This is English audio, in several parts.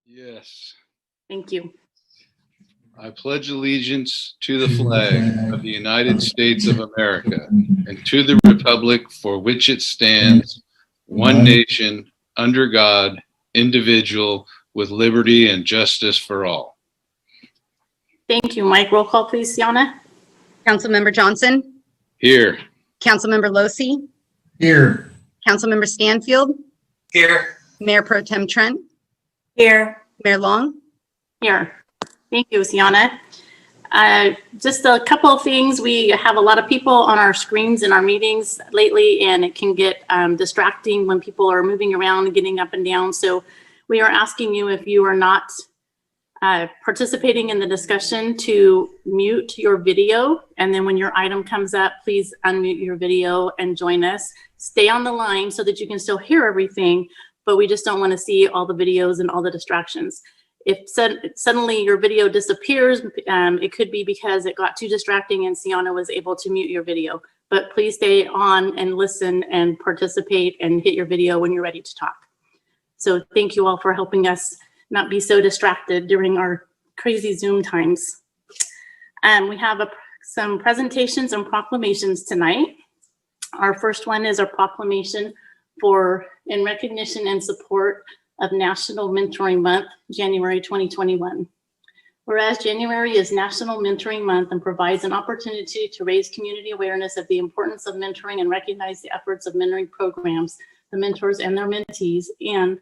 Yes. Thank you. I pledge allegiance to the flag of the United States of America and to the republic for which it stands, one nation, under God, indivisible, with liberty and justice for all. Thank you, Mike. Roll call, please, Yana. Councilmember Johnson, Here. Councilmember Losi, Here. Councilmember Stanfield, Here. Mayor Pro Tem Trent, Here. Mayor Long. Here. Thank you, Sienna. Just a couple of things. We have a lot of people on our screens in our meetings lately, and it can get distracting when people are moving around and getting up and down. So we are asking you, if you are not participating in the discussion, to mute your video. And then when your item comes up, please unmute your video and join us. Stay on the line so that you can still hear everything, but we just don't want to see all the videos and all the distractions. If suddenly your video disappears, it could be because it got too distracting and Sienna was able to mute your video. But please stay on and listen and participate and hit your video when you're ready to talk. So thank you all for helping us not be so distracted during our crazy Zoom times. We have some presentations and proclamations tonight. Our first one is our proclamation in recognition and support of National Mentoring Month, January 2021. Whereas January is National Mentoring Month and provides an opportunity to raise community awareness of the importance of mentoring and recognize the efforts of mentoring programs, the mentors and their mentees. And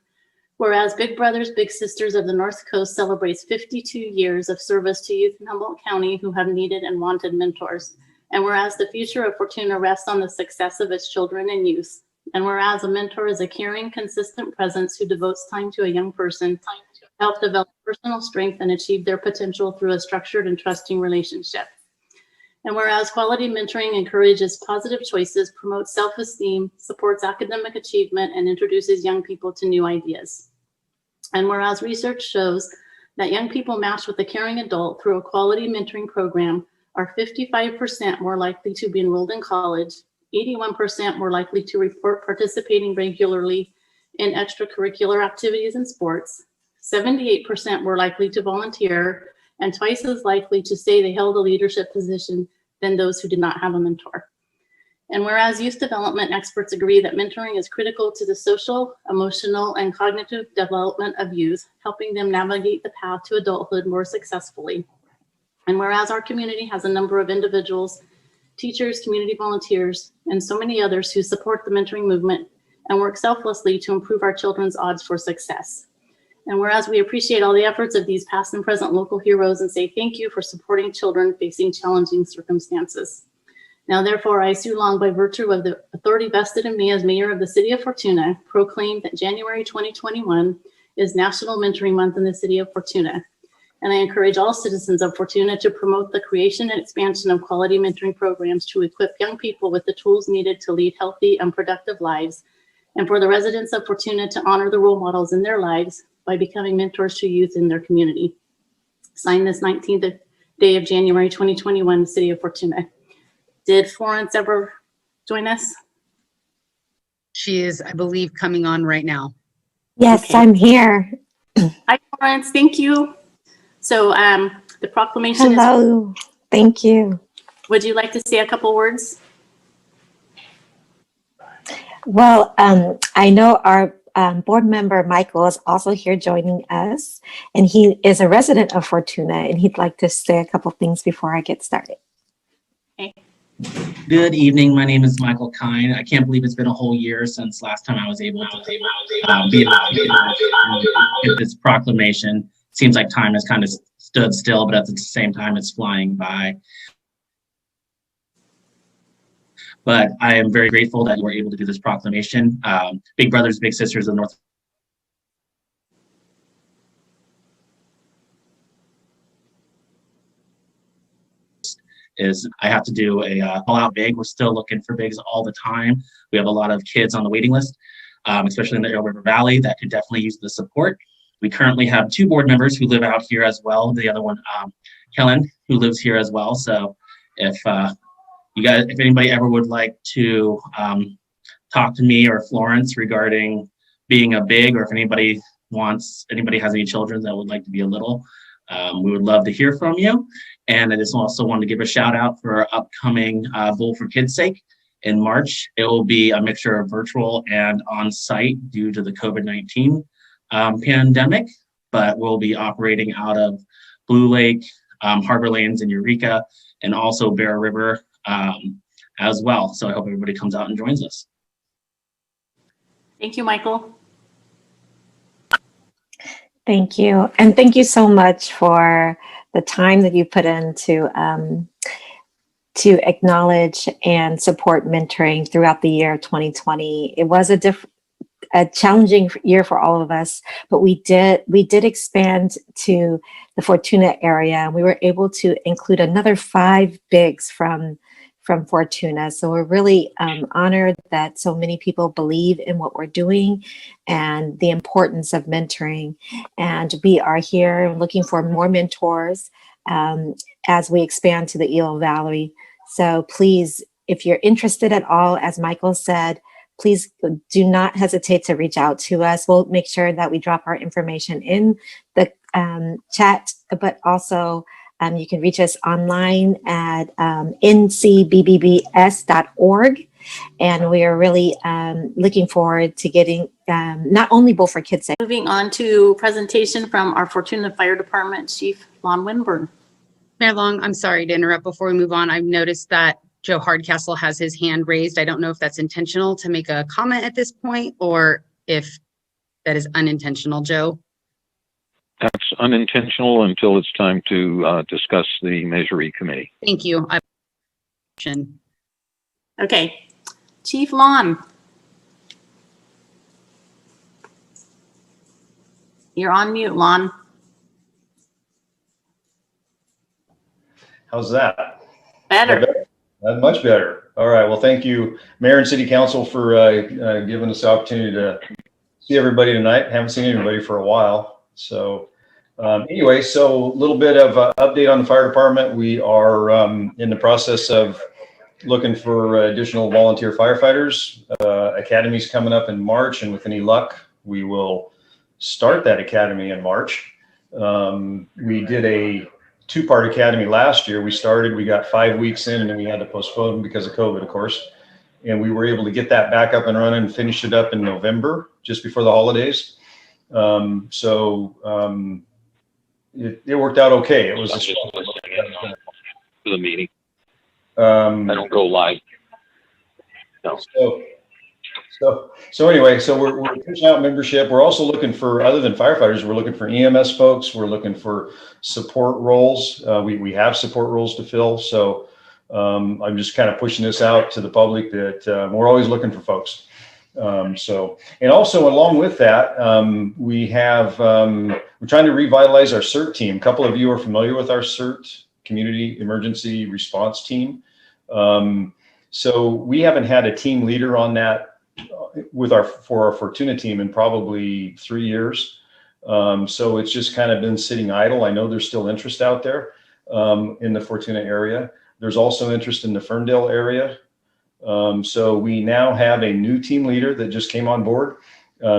whereas Big Brothers Big Sisters of the North Coast celebrates 52 years of service to youth in Humboldt County who have needed and wanted mentors. And whereas the future of Fortuna rests on the success of its children and youth. And whereas a mentor is a caring, consistent presence who devotes time to a young person to help develop personal strength and achieve their potential through a structured and trusting relationship. And whereas quality mentoring encourages positive choices, promotes self-esteem, supports academic achievement, and introduces young people to new ideas. And whereas research shows that young people matched with a caring adult through a quality mentoring program are 55% more likely to be enrolled in college, 81% more likely to report participating regularly in extracurricular activities and sports, 78% more likely to volunteer, and twice as likely to say they held a leadership position than those who did not have a mentor. And whereas youth development experts agree that mentoring is critical to the social, emotional, and cognitive development of youth, helping them navigate the path to adulthood more successfully. And whereas our community has a number of individuals, teachers, community volunteers, and so many others who support the mentoring movement and work selflessly to improve our children's odds for success. And whereas we appreciate all the efforts of these past and present local heroes and say thank you for supporting children facing challenging circumstances. Now, therefore, I, Sue Long, by virtue of the authority vested in me as mayor of the city of Fortuna, proclaim that January 2021 is National Mentoring Month in the city of Fortuna. And I encourage all citizens of Fortuna to promote the creation and expansion of quality mentoring programs to equip young people with the tools needed to lead healthy and productive lives, and for the residents of Fortuna to honor the role models in their lives by becoming mentors to youth in their community. Signed this 19th day of January 2021, City of Fortuna. Did Florence ever join us? She is, I believe, coming on right now. Yes, Okay. I'm here. Hi, Florence. Thank you. So the proclamation is. Hello. Thank you. Would you like to say a couple words? Well, I know our board member Michael is also here joining us, and he is a resident of Fortuna, and he'd like to say a couple things before I get started. Okay. Good evening. My name is Michael Kine. I can't believe it's been a whole year since last time I was able to be at this proclamation. Seems like time has kind of stood still, but at the same time, it's flying by. But I am very grateful that we're able to do this proclamation. Big Brothers, Big Sisters of the North is I have to do a all out big. We're still looking for bigs all the time. We have a lot of kids on the waiting list, especially in the Arrow River Valley, that could definitely use the support. We currently have 2 board members who live out here as well. The other one, Kellen, who lives here as well. So if if anybody ever would like to talk to me or Florence regarding being a big, or if anybody anybody has any children that would like to be a little, we would love to hear from you. And I just also wanted to give a shout out for our upcoming Bowl for Kids' Sake in March. It will be a mixture of virtual and on-site due to the COVID-19 pandemic, but we'll be operating out of Blue Lake, Harbor Lanes in Eureka, and also Bear River as well. So I hope everybody comes out and joins us. Thank you, Michael. Thank you. And thank you so much for the time that you put in to acknowledge and support mentoring throughout the year of 2020. It was a challenging year for all of us, but we did expand to the Fortuna area, and we were able to include another 5 bigs from Fortuna. So we're really honored that so many people believe in what we're doing and the importance of mentoring. And we are here looking for more mentors as we expand to the Elo Valley. So please, if you're interested at all, as Michael said, please do not hesitate to reach out to us. We'll make sure that we drop our information in the chat, but also you can reach us online at ncbbbs.org. And we are really looking forward to getting not only Bowl for Kids' Sake. Moving on to presentation from our Fortuna Fire Department Chief Lon Winburn. Mayor Long, I'm sorry to interrupt before we move on. I've noticed that Joe Hardcastle has his hand raised. I don't know if that's intentional to make a comment at this point or if that is unintentional, Joe. That's unintentional until it's time to discuss the Measure Committee. Thank you. Okay, Chief Lon. You're on mute, Lon. How's that? Better. Much better. All right. Well, thank you, Mayor and City Council, for giving us the opportunity to see everybody tonight. Haven't seen anybody for a while. So anyway, so a little bit of update on the fire department. We are in the process of looking for additional volunteer firefighters. Academy's coming up in March, and with any luck, we will start that academy in March. We did a 2-part academy last year. We got 5 weeks in, and then we had to postpone because of COVID, of course. And we were able to get that back up and running and finish it up in November, just before the holidays. It worked out okay. It was I'm just listening in to the meeting. I I don't go live. No. So anyway, so we're pushing out membership. We're also looking for, other than firefighters, we're looking for EMS folks. We're looking for support roles. We have support roles to fill. So I'm just kind of pushing this out to the public that we're always looking for folks. And also along with that, we're trying to revitalize our CERT team. A couple of you are familiar with our CERT, Community Emergency Response Team. So we haven't had a team leader on that for our Fortuna team in probably 3 years. So it's just kind of been sitting idle. I know there's still interest out there in the Fortuna area. There's also interest in the Ferndale area. So we now have a new team leader that just came on board.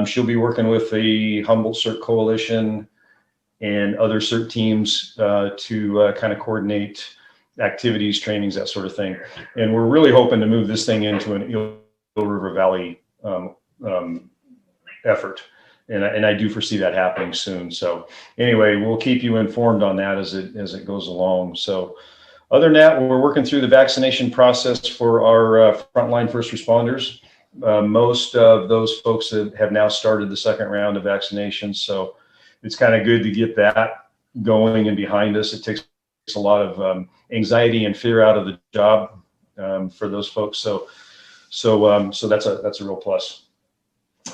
She'll be working with the Humboldt CERT Coalition and other CERT teams to kind of coordinate activities, trainings, that sort of thing. And we're really hoping to move this thing into an Eel River Valley effort. And I do foresee that happening soon. So anyway, we'll keep you informed on that as it goes along. So other than that, we're working through the vaccination process for our frontline first responders. Most of those folks have now started the second round of vaccinations. So it's kind of good to get that going and behind us. It takes a lot of anxiety and fear out of the job for those folks. So that's a real plus.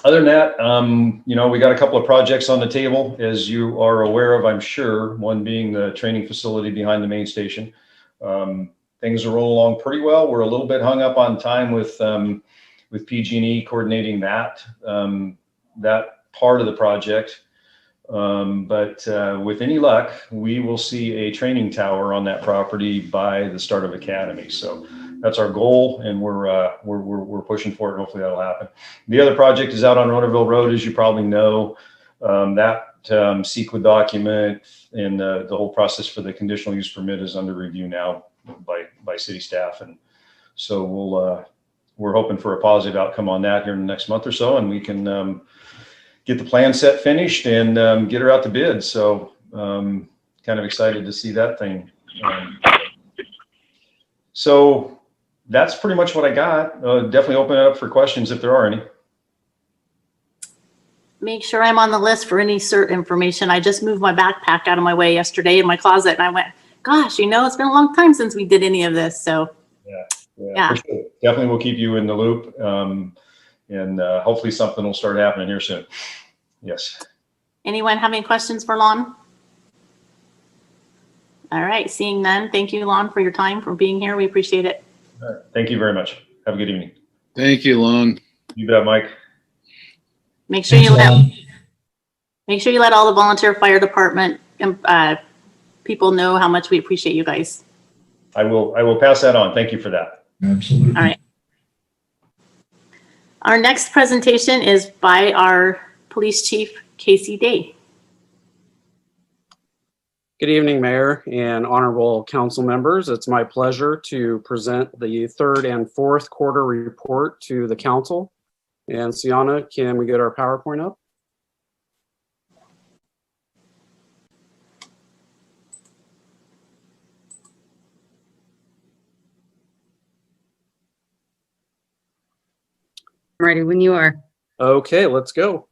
Other than that, we got a couple of projects on the table, as you are aware of, I'm sure, one being the training facility behind the main station. Things are rolling along pretty well. We're a little bit hung up on time with PG&E coordinating that part of the project. But with any luck, we will see a training tower on that property by the start of Academy. So that's our goal, and we're pushing for it. Hopefully that'll happen. The other project is out on Ronerville Road, as you probably know. That CEQA document and the whole process for the conditional use permit is under review now by city staff. And so we're hoping for a positive outcome on that here in the next month or so, and we can get the plan set finished and get her out to bid. So kind of excited to see that thing. So that's pretty much what I got. Definitely open it up for questions if there are any. Make sure I'm on the list for any cert information. I just moved my backpack out of my way yesterday in my closet, and I went, gosh, it's been a long time since we did any of this. So yeah. For sure. Definitely we'll keep you in the loop. And hopefully something will start happening here soon. Yes. Anyone have any questions for Lon? All right, seeing none. Thank you, Lon, for your time, for being here. We appreciate it. All right. Thank you very much. Have a good evening. Thank you, Lon. You bet, Mike. Make sure you let all the volunteer fire department people know how much we appreciate you guys. I will pass that on. Thank you for that. Absolutely. All right. Our next presentation is by our police chief, Casey Day. Good evening, Mayor and honorable council members. It's my pleasure to present the third and fourth quarter report to the council. And Sienna, can we get our PowerPoint up? I'm ready when you are. Okay, let's go.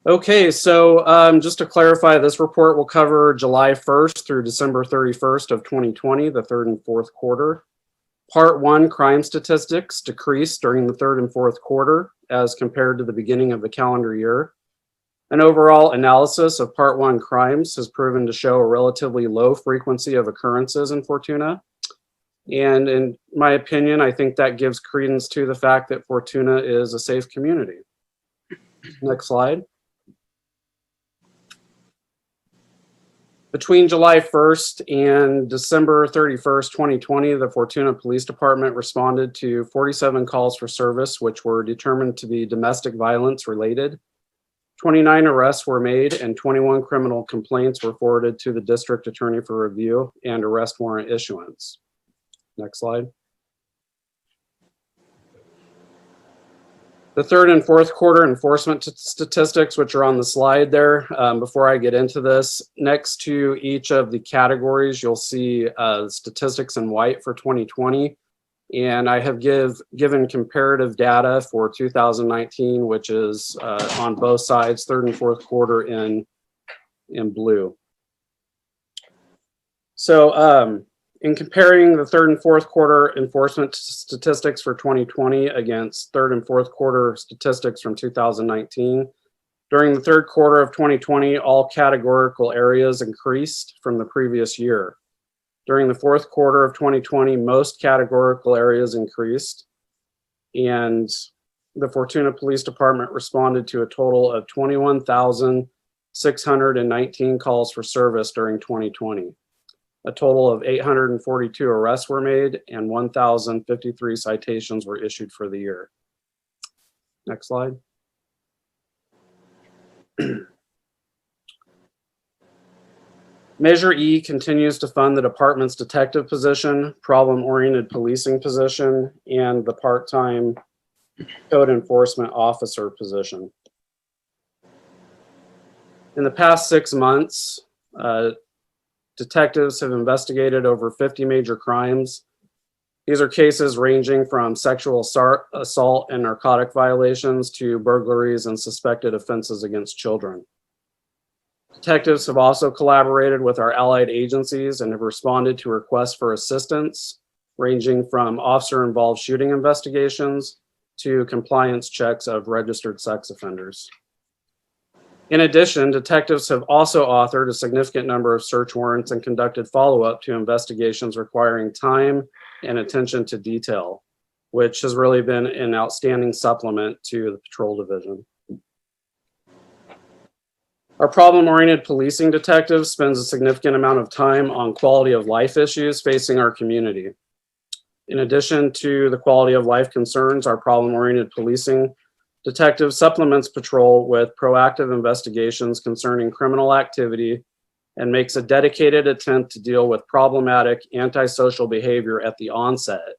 Okay, so just to clarify, this report will cover July 1st through December 31st of 2020, the third and fourth quarter. Part 1, crime statistics decreased during the third and fourth quarter as compared to the beginning of the calendar year. An overall analysis of Part 1 crimes has proven to show a relatively low frequency of occurrences in Fortuna. And in my opinion, I think that gives credence to the fact that Fortuna is a safe community. Next slide. Between July 1st and December 31st, 2020, the Fortuna Police Department responded to 47 calls for service, which were determined to be domestic violence related. 29 arrests were made and 21 criminal complaints were forwarded to the district attorney for review and arrest warrant issuance. Next slide. The third and fourth quarter enforcement statistics, which are on the slide there, before I get into this, next to each of the categories, you'll see statistics in white for 2020. And I have given comparative data for 2019, which is on both sides, third and fourth quarter in blue. So in comparing the third and fourth quarter enforcement statistics for 2020 against third and fourth quarter statistics from 2019, during the third quarter of 2020, all categorical areas increased from the previous year. During the fourth quarter of 2020, most categorical areas increased, and the Fortuna Police Department responded to a total of 21,619 calls for service during 2020. A total of 842 arrests were made and 1,053 citations were issued for the year. Next slide. Measure E continues to fund the department's detective position, problem-oriented policing position, and the part-time code enforcement officer position. In the past 6 months, detectives have investigated over 50 major crimes. These are cases ranging from sexual assault and narcotic violations to burglaries and suspected offenses against children. Detectives have also collaborated with our allied agencies and have responded to requests for assistance, ranging from officer-involved shooting investigations to compliance checks of registered sex offenders. In addition, detectives have also authored a significant number of search warrants and conducted follow-up to investigations requiring time and attention to detail, which has really been an outstanding supplement to the patrol division. Our problem-oriented policing detective spends a significant amount of time on quality of life issues facing our community. In addition to the quality of life concerns, our problem-oriented policing detective supplements patrol with proactive investigations concerning criminal activity and makes a dedicated attempt to deal with problematic antisocial behavior at the onset.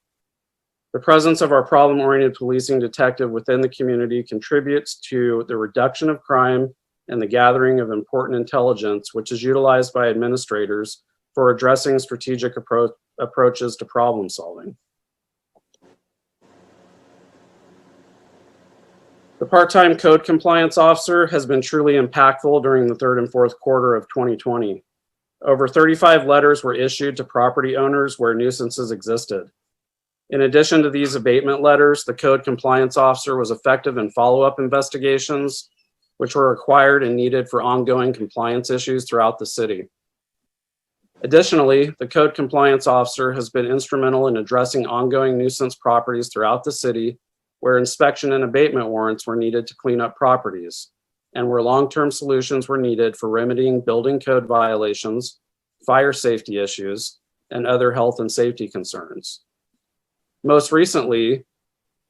The presence of our problem-oriented policing detective within the community contributes to the reduction of crime and the gathering of important intelligence, which is utilized by administrators for addressing strategic approaches to problem solving. The part-time code compliance officer has been truly impactful during the third and fourth quarter of 2020. Over 35 letters were issued to property owners where nuisances existed. In addition to these abatement letters, the code compliance officer was effective in follow-up investigations, which were required and needed for ongoing compliance issues throughout the city. Additionally, the code compliance officer has been instrumental in addressing ongoing nuisance properties throughout the city where inspection and abatement warrants were needed to clean up properties, and where long-term solutions were needed for remedying building code violations, fire safety issues, and other health and safety concerns. Most recently,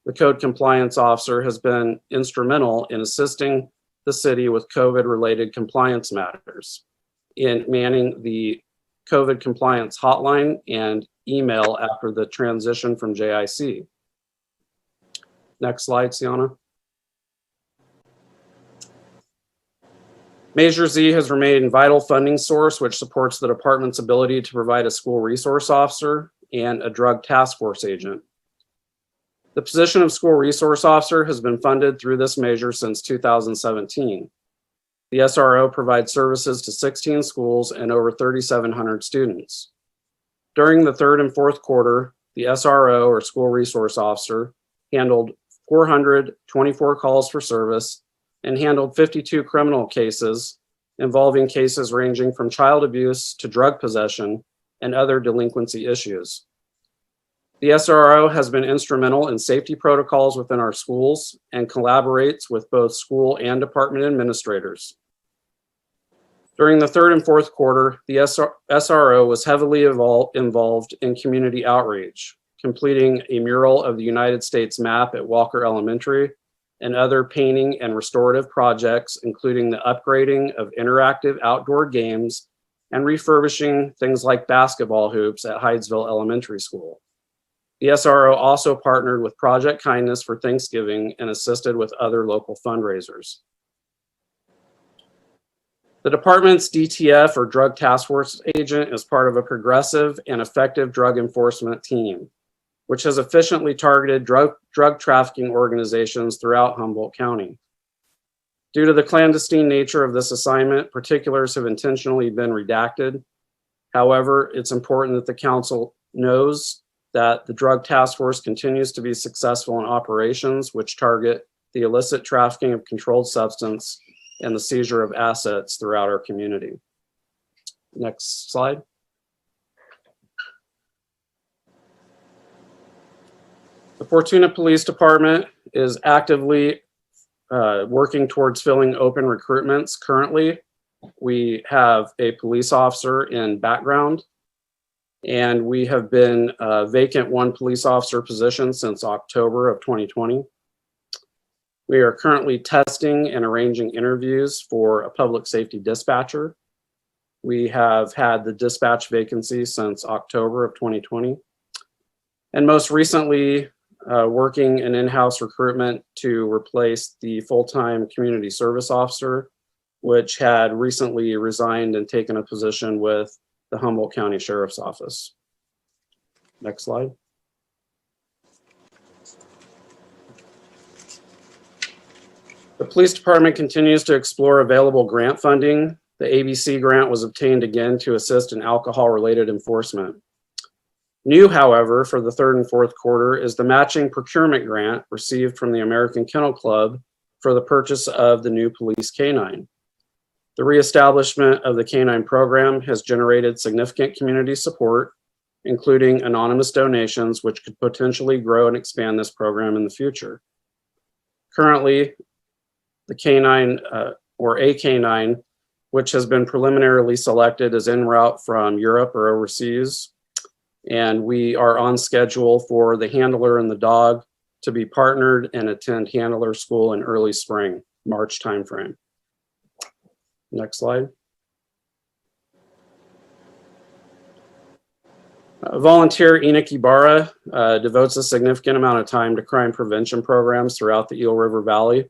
the code compliance officer has been instrumental in assisting the city with COVID-related compliance matters, in manning the COVID compliance hotline and email after the transition from JIC. Next slide, Sienna. Measure Z has remained a vital funding source which supports the department's ability to provide a school resource officer and a drug task force agent. The position of school resource officer has been funded through this measure since 2017. The SRO provides services to 16 schools and over 3,700 students. During the third and fourth quarter, the SRO, or school resource officer, handled 424 calls for service and handled 52 criminal cases involving cases ranging from child abuse to drug possession and other delinquency issues. The SRO has been instrumental in safety protocols within our schools and collaborates with both school and department administrators. During the third and fourth quarter, the SRO was heavily involved in community outreach, completing a mural of the United States map at Walker Elementary and other painting and restorative projects, including the upgrading of interactive outdoor games and refurbishing things like basketball hoops at Hydesville Elementary School. The SRO also partnered with Project Kindness for Thanksgiving and assisted with other local fundraisers. The department's DTF, or Drug Task Force agent, is part of a progressive and effective drug enforcement team, which has efficiently targeted drug trafficking organizations throughout Humboldt County. Due to the clandestine nature of this assignment, particulars have intentionally been redacted. However, it's important that the council knows that the Drug Task Force continues to be successful in operations which target the illicit trafficking of controlled substance and the seizure of assets throughout our community. Next slide. The Fortuna Police Department is actively working towards filling open recruitments. Currently, we have a police officer in background, and we have been vacant one police officer position since October of 2020. We are currently testing and arranging interviews for a public safety dispatcher. We have had the dispatch vacancy since October of 2020. And most recently, working an in-house recruitment to replace the full-time community service officer, which had recently resigned and taken a position with the Humboldt County Sheriff's Office. Next slide. The police department continues to explore available grant funding. The ABC grant was obtained again to assist in alcohol-related enforcement. New, however, for the third and fourth quarter is the matching procurement grant received from the American Kennel Club for the purchase of the new police canine. The reestablishment of the canine program has generated significant community support, including anonymous donations, which could potentially grow and expand this program in the future. Currently, the canine or a canine which has been preliminarily selected as en route from Europe or overseas. And we are on schedule for the handler and the dog to be partnered and attend handler school in early spring, March timeframe. Next slide. Volunteer Enoch Ibarra devotes a significant amount of time to crime prevention programs throughout the Eel River Valley.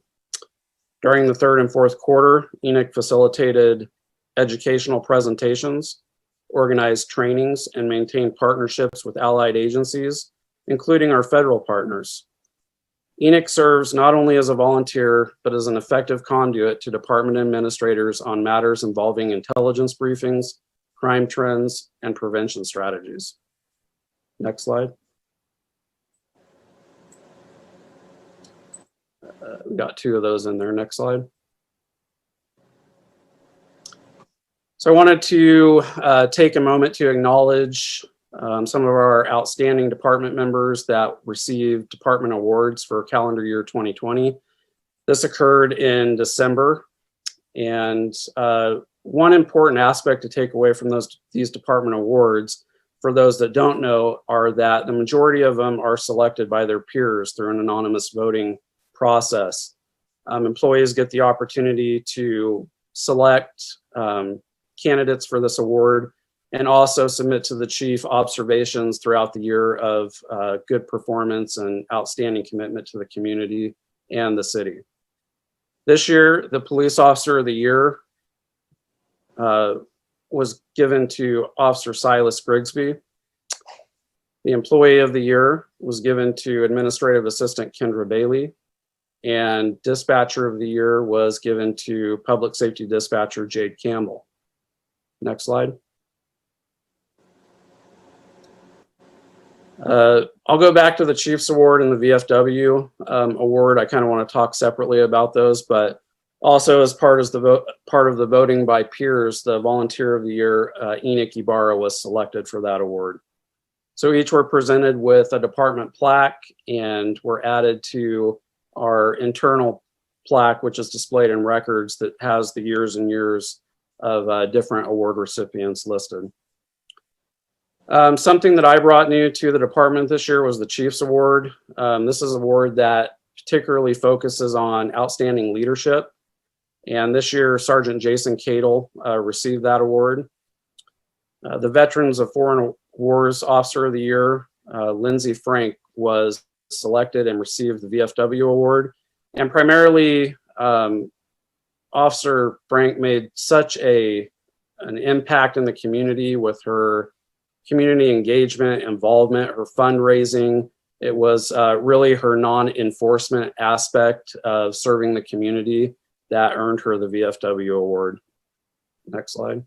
During the third and fourth quarter, Enoch facilitated educational presentations, organized trainings, and maintained partnerships with allied agencies, including our federal partners. Enoch serves not only as a volunteer, but as an effective conduit to department administrators on matters involving intelligence briefings, crime trends, and prevention strategies. Next slide. We got two of those in there. Next slide. So I wanted to take a moment to acknowledge some of our outstanding department members that received department awards for calendar year 2020. This occurred in December, and one important aspect to take away from these department awards, for those that don't know, are that the majority of them are selected by their peers through an anonymous voting process. Employees get the opportunity to select candidates for this award and also submit to the chief observations throughout the year of good performance and outstanding commitment to the community and the city. This year, the Police Officer of the Year was given to Officer Silas Grigsby. The Employee of the Year was given to Administrative Assistant Kendra Bailey, and Dispatcher of the Year was given to Public Safety Dispatcher Jade Campbell. Next slide. I'll go back to the Chiefs Award and the VFW award. I kind of want to talk separately about those, but also as part of the voting by peers, the Volunteer of the Year, Enoch Ibarra, was selected for that award. So each were presented with a department plaque and were added to our internal plaque, which is displayed in records, that has the years and years of different award recipients listed. Something that I brought new to the department this year was the Chiefs Award. This is an award that particularly focuses on outstanding leadership. And this year, Sergeant Jason Cadle received that award. The Veterans of Foreign Wars Officer of the Year, Lindsey Frank, was selected and received the VFW award. And primarily, Officer Frank made such an impact in the community with her community engagement, involvement, her fundraising. It was really her non-enforcement aspect of serving the community that earned her the VFW award. Next slide.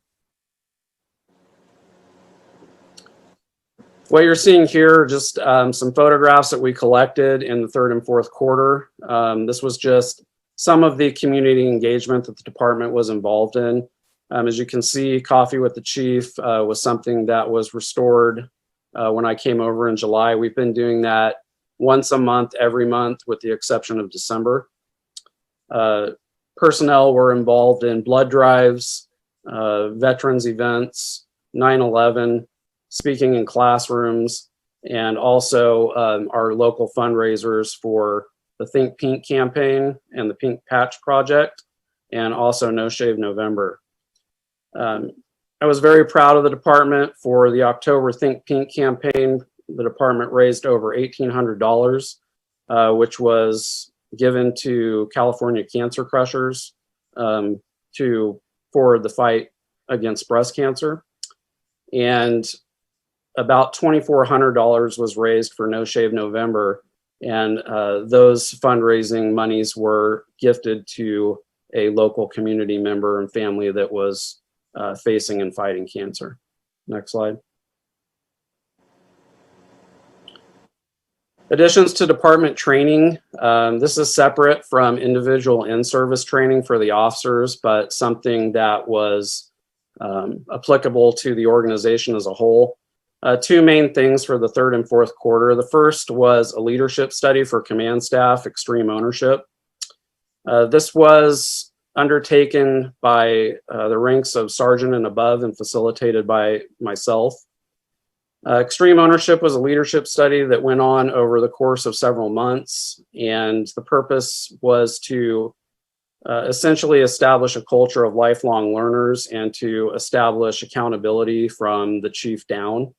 What you're seeing here are just some photographs that we collected in the third and fourth quarter. This was just some of the community engagement that the department was involved in. As you can see, Coffee with the Chief was something that was restored when I came over in July. We've been doing that once a month, every month, with the exception of December. Personnel were involved in blood drives, veterans events, 9/11, speaking in classrooms, and also our local fundraisers for the Think Pink campaign and the Pink Patch Project, and also No Shave November. I was very proud of the department. For the October Think Pink campaign, the department raised over $1,800, which was given to California Cancer Crushers to forward the fight against breast cancer. And about $2,400 was raised for No Shave November, and those fundraising monies were gifted to a local community member and family that was facing and fighting cancer. Next slide. Additions to department training. This is separate from individual in-service training for the officers, but something that was applicable to the organization as a whole. Two main things for the third and fourth quarter. The first was a leadership study for command staff, extreme ownership. This was undertaken by the ranks of sergeant and above and facilitated by myself. Extreme Ownership was a leadership study that went on over the course of several months, and the purpose was to essentially establish a culture of lifelong learners and to establish accountability from the chief down.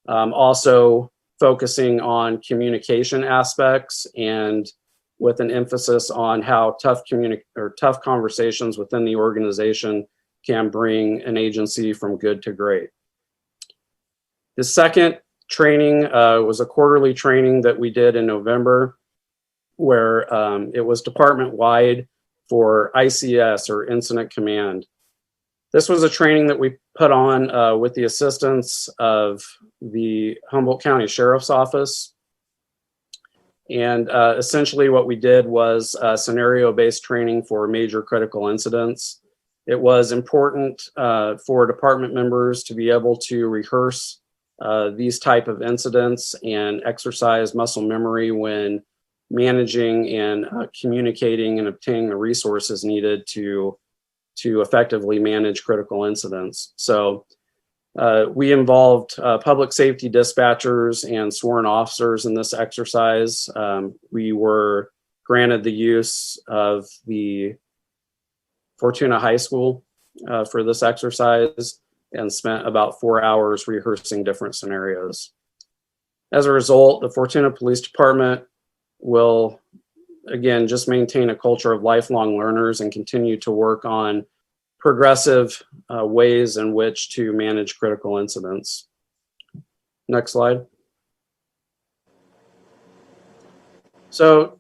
Also focusing on communication aspects and with an emphasis on how tough conversations within the organization can bring an agency from good to great. The second training was a quarterly training that we did in November, where it was department-wide for ICS, or Incident Command. This was a training that we put on with the assistance of the Humboldt County Sheriff's Office. And essentially what we did was scenario-based training for major critical incidents. It was important for department members to be able to rehearse these type of incidents and exercise muscle memory when managing and communicating and obtaining the resources needed to effectively manage critical incidents. So we involved public safety dispatchers and sworn officers in this exercise. We were granted the use of the Fortuna High School for this exercise and spent about 4 hours rehearsing different scenarios. As a result, the Fortuna Police Department will, again, just maintain a culture of lifelong learners and continue to work on progressive ways in which to manage critical incidents. Next slide. So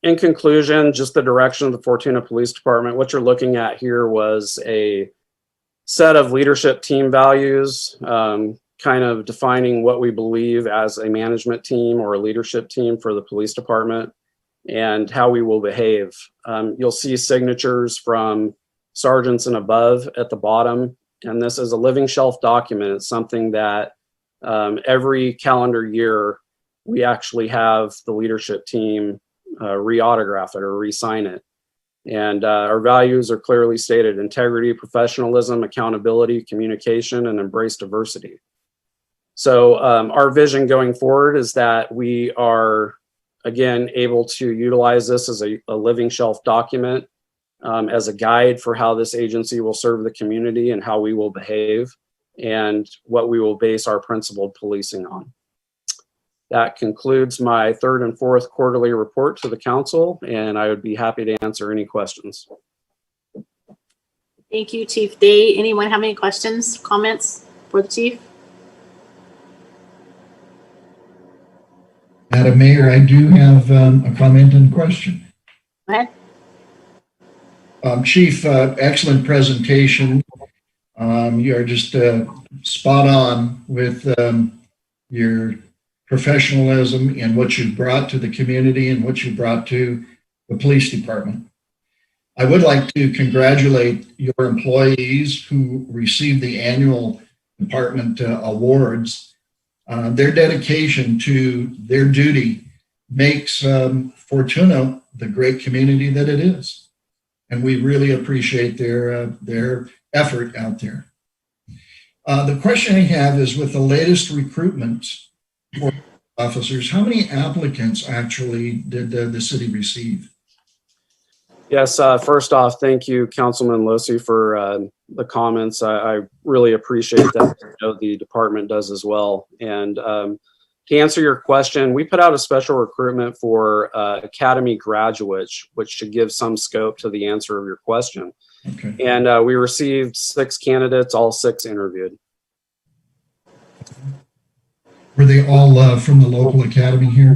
in conclusion, just the direction of the Fortuna Police Department, what you're looking at here was a set of leadership team values, kind of defining what we believe as a management team or a leadership team for the police department and how we will behave. You'll see signatures from sergeants and above at the bottom, and this is a living shelf document. It's something that every calendar year we actually have the leadership team re-autograph it or re-sign it. And our values are clearly stated: integrity, professionalism, accountability, communication, and embrace diversity. So our vision going forward is that we are, again, able to utilize this as a living shelf document as a guide for how this agency will serve the community and how we will behave and what we will base our principled policing on. That concludes my third and fourth quarterly report to the council, and I would be happy to answer any questions. Thank you, Chief Day. Anyone have any questions, comments for the chief? Madam Mayor, I do have a comment and question. Go ahead. Chief, excellent presentation. You are just spot on with your professionalism and what you brought to the community and what you brought to the police department. I would like to congratulate your employees who received the annual department awards. Their dedication to their duty makes Fortuna the great community that it is. And we really appreciate their effort out there. The question I have is, with the latest recruitment for officers, how many applicants actually did the city receive? Yes, first off, thank you, Councilman Losey, for the comments. I really appreciate that. I know the department does as well. And to answer your question, we put out a special recruitment for Academy graduates, which should give some scope to the answer of your question. Okay. And we received 6 candidates, all 6 interviewed. Were they all from the local academy here?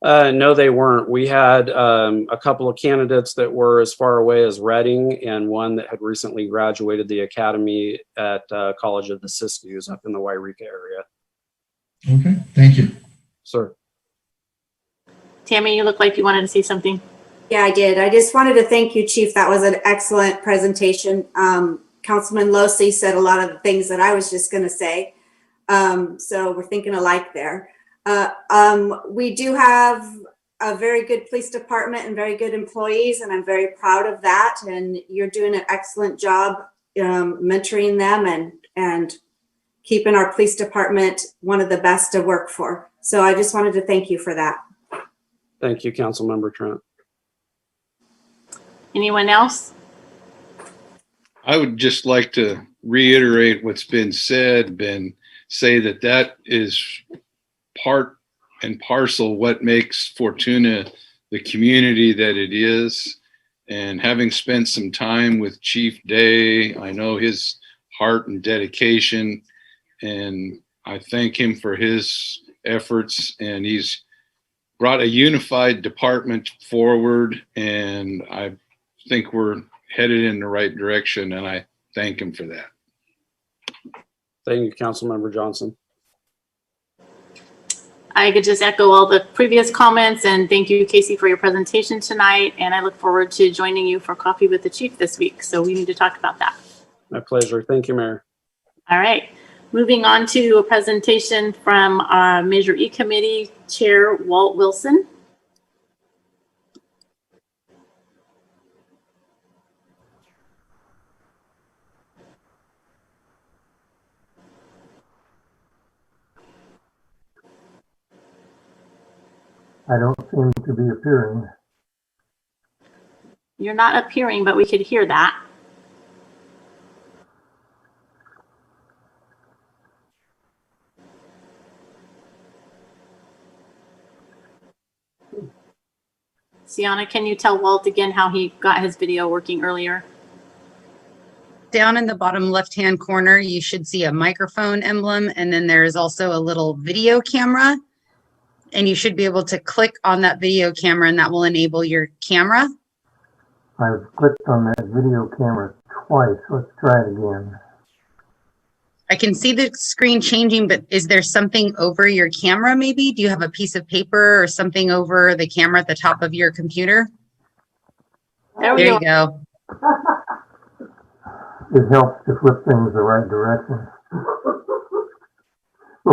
No, they weren't. We had a couple of candidates that were as far away as Reading and one that had recently graduated the academy at College of the Siskiyous up in the Wairika area. Okay, thank you. Sir. Tammy, you look like you wanted to say something. Yeah, I did. I just wanted to thank you, Chief. That was an excellent presentation. Councilman Losey said a lot of the things that I was just going to say. So we're thinking alike there. We do have a very good police department and very good employees, and I'm very proud of that. And you're doing an excellent job mentoring them and keeping our police department one of the best to work for. So I just wanted to thank you for that. Thank you, Councilmember Trent. Anyone else? I would just like to reiterate what's been said and say that that is part and parcel what makes Fortuna the community that it is. And having spent some time with Chief Day, I know his heart and dedication, and I thank him for his efforts, and he's brought a unified department forward, and I think we're headed in the right direction, and I thank him for that. Thank you, Councilmember Johnson. I could just echo all the previous comments, and thank you, Casey, for your presentation tonight. And I look forward to joining you for coffee with the chief this week. So we need to talk about that. My pleasure. Thank you, Mayor. All right. Moving on to a presentation from our Measure E Committee Chair, Walt Wilson. I don't seem to be appearing. You're not appearing, but we could hear that. Sienna, can you tell Walt again how he got his video working earlier? Down in the bottom left-hand corner, you should see a microphone emblem, and then there is also a little video camera. And you should be able to click on that video camera, and that will enable your camera. I've clicked on that video camera twice. Let's try it again. I can see the screen changing, but is there something over your camera maybe? Do you have a piece of paper or something over the camera at the top of your computer? There we you go. It helps to flip things the right direction.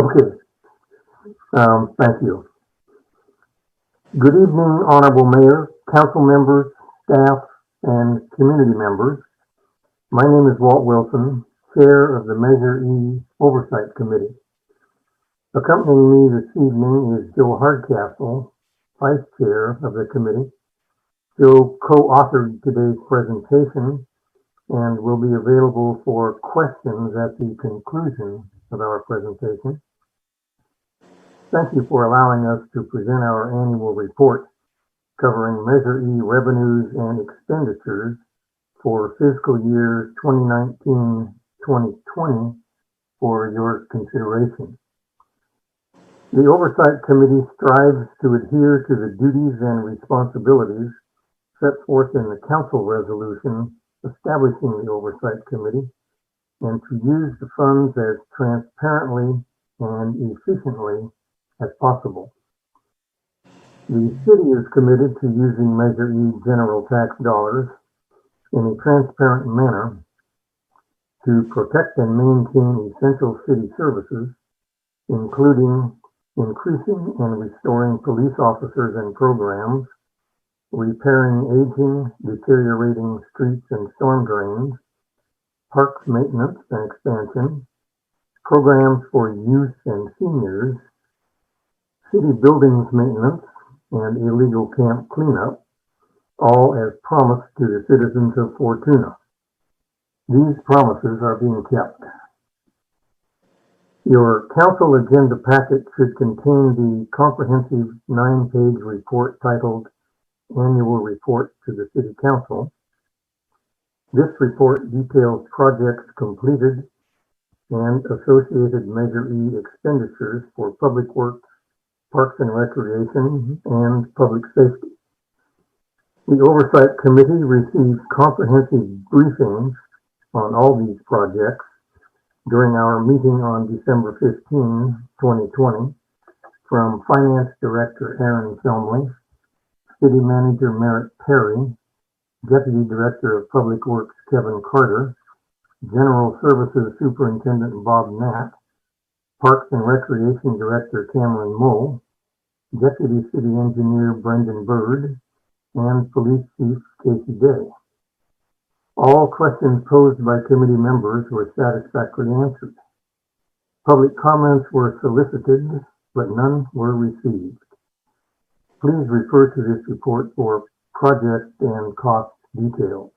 Okay. Thank you. Good evening, Honorable Mayor, council members, staff, and community members. My name is Walt Wilson, Chair of the Measure E Oversight Committee. Accompanying me this evening is Joe Hardcastle, Vice Chair of the committee. Joe co-authored today's presentation and will be available for questions at the conclusion of our presentation. Thank you for allowing us to present our annual report covering Measure E revenues and expenditures for fiscal year 2019-2020 for your consideration. The Oversight Committee strives to adhere to the duties and responsibilities set forth in the Council resolution establishing the Oversight Committee and to use the funds as transparently and efficiently as possible. The city is committed to using Measure E general tax dollars in a transparent manner to protect and maintain essential city services, including increasing and restoring police officers and programs, repairing aging, deteriorating streets and storm drains, parks maintenance and expansion, programs for youth and seniors, city buildings maintenance, and illegal camp cleanup, all as promised to the citizens of Fortuna. These promises are being kept. Your council agenda packet should contain the comprehensive 9-page report titled Annual Report to the City Council. This report details projects completed and associated Measure E expenditures for public works, parks and recreation, and public safety. The Oversight Committee receives comprehensive briefings on all these projects during our meeting on December 15, 2020, from Finance Director Aaron Filmley, City Manager Merritt Perry, Deputy Director of Public Works Kevin Carter, General Services Superintendent Bob Knapp, Parks and Recreation Director Cameron Moe, Deputy City Engineer Brendan Bird, and Police Chief Casey Day. All questions posed by committee members were satisfactorily answered. Public comments were solicited, but none were received. Please refer to this report for project and cost details.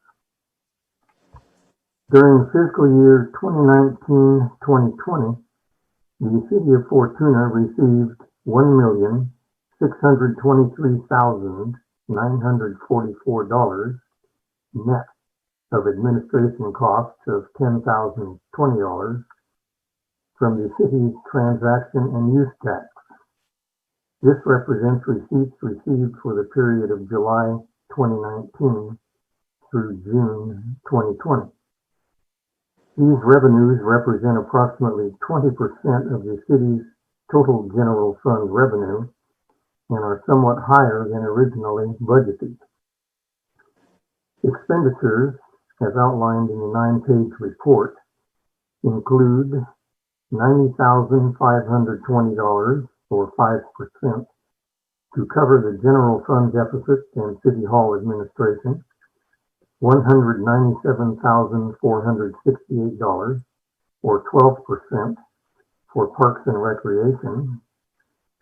During fiscal year 2019-2020, the City of Fortuna received $1,623,944 net of administration costs of $10,020 from the city's transaction and use tax. This represents receipts received for the period of July 2019 through June 2020. These revenues represent approximately 20% of the city's total general fund revenue and are somewhat higher than originally budgeted. Expenditures, as outlined in the 9-page report, include $90,520 or 5% to cover the general fund deficit and City Hall administration, $197,468 or 12% for Parks and Recreation,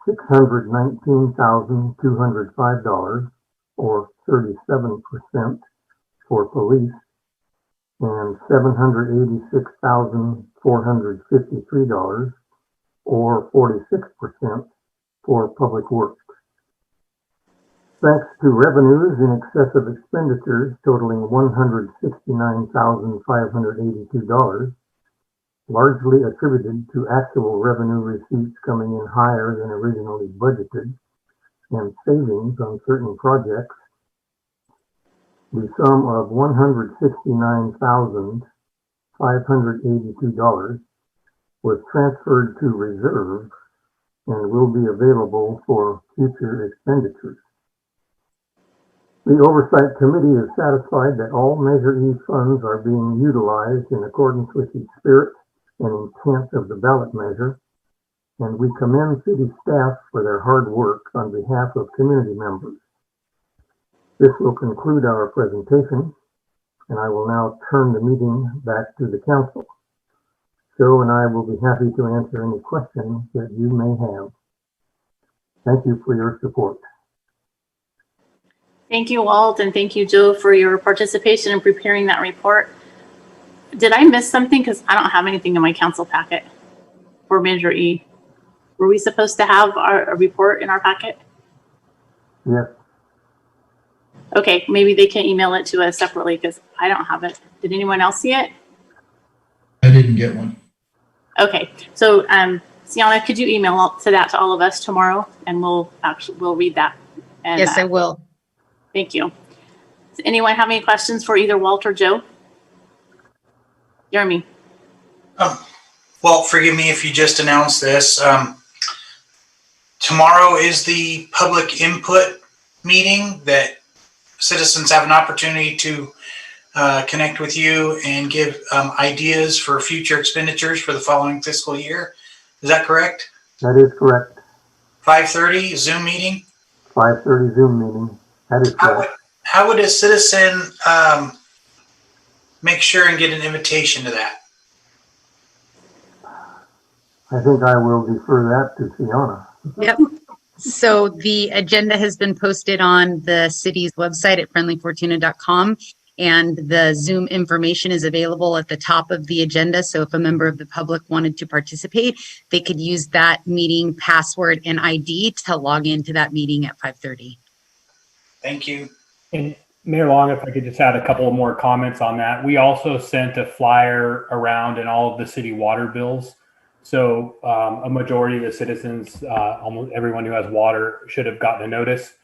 $619,205 or 37% for Police, and $786,453 or 46% for Public Works. Thanks to revenues in excess of expenditures totaling $169,582, largely attributed to actual revenue receipts coming in higher than originally budgeted, and savings on certain projects, the sum of $169,582 was transferred to reserves and will be available for future expenditures. The Oversight Committee is satisfied that all Measure E funds are being utilized in accordance with the spirit and intent of the ballot measure, and we commend city staff for their hard work on behalf of community members. This will conclude our presentation, and I will now turn the meeting back to the council. Joe and I will be happy to answer any questions that you may have. Thank you for your support. Thank you, Walt, and thank you, Joe, for your participation in preparing that report. Did I miss something? Because I don't have anything in my council packet for Measure E. Were we supposed to have a report in our packet? Yes. Okay, maybe they can email it to us separately because I don't have it. Did anyone else see it? I didn't get one. Okay, so Sienna, could you email that to all of us tomorrow, and we'll read that. And, Yes, I will. Thank you. Does anyone have any questions for either Walt or Joe? Jeremy. Walt, forgive me if you just announced this. Tomorrow is the public input meeting that citizens have an opportunity to connect with you and give ideas for future expenditures for the following fiscal year. Is that correct? That is correct. 5:30 Zoom meeting? 5:30 Zoom meeting. That is correct. How would a citizen make sure and get an invitation to that? I think I will defer that to Fiona. Yep. So the agenda has been posted on the city's website at friendlyfortuna.com, and the Zoom information is available at the top of the agenda. So if a member of the public wanted to participate, they could use that meeting password and ID to log into that meeting at 5:30. Thank you. And Mayor Long, if I could just add a couple of more comments on that. We also sent a flyer around in all of the city water bills. So a majority of the citizens, almost everyone who has water, should have gotten a notice.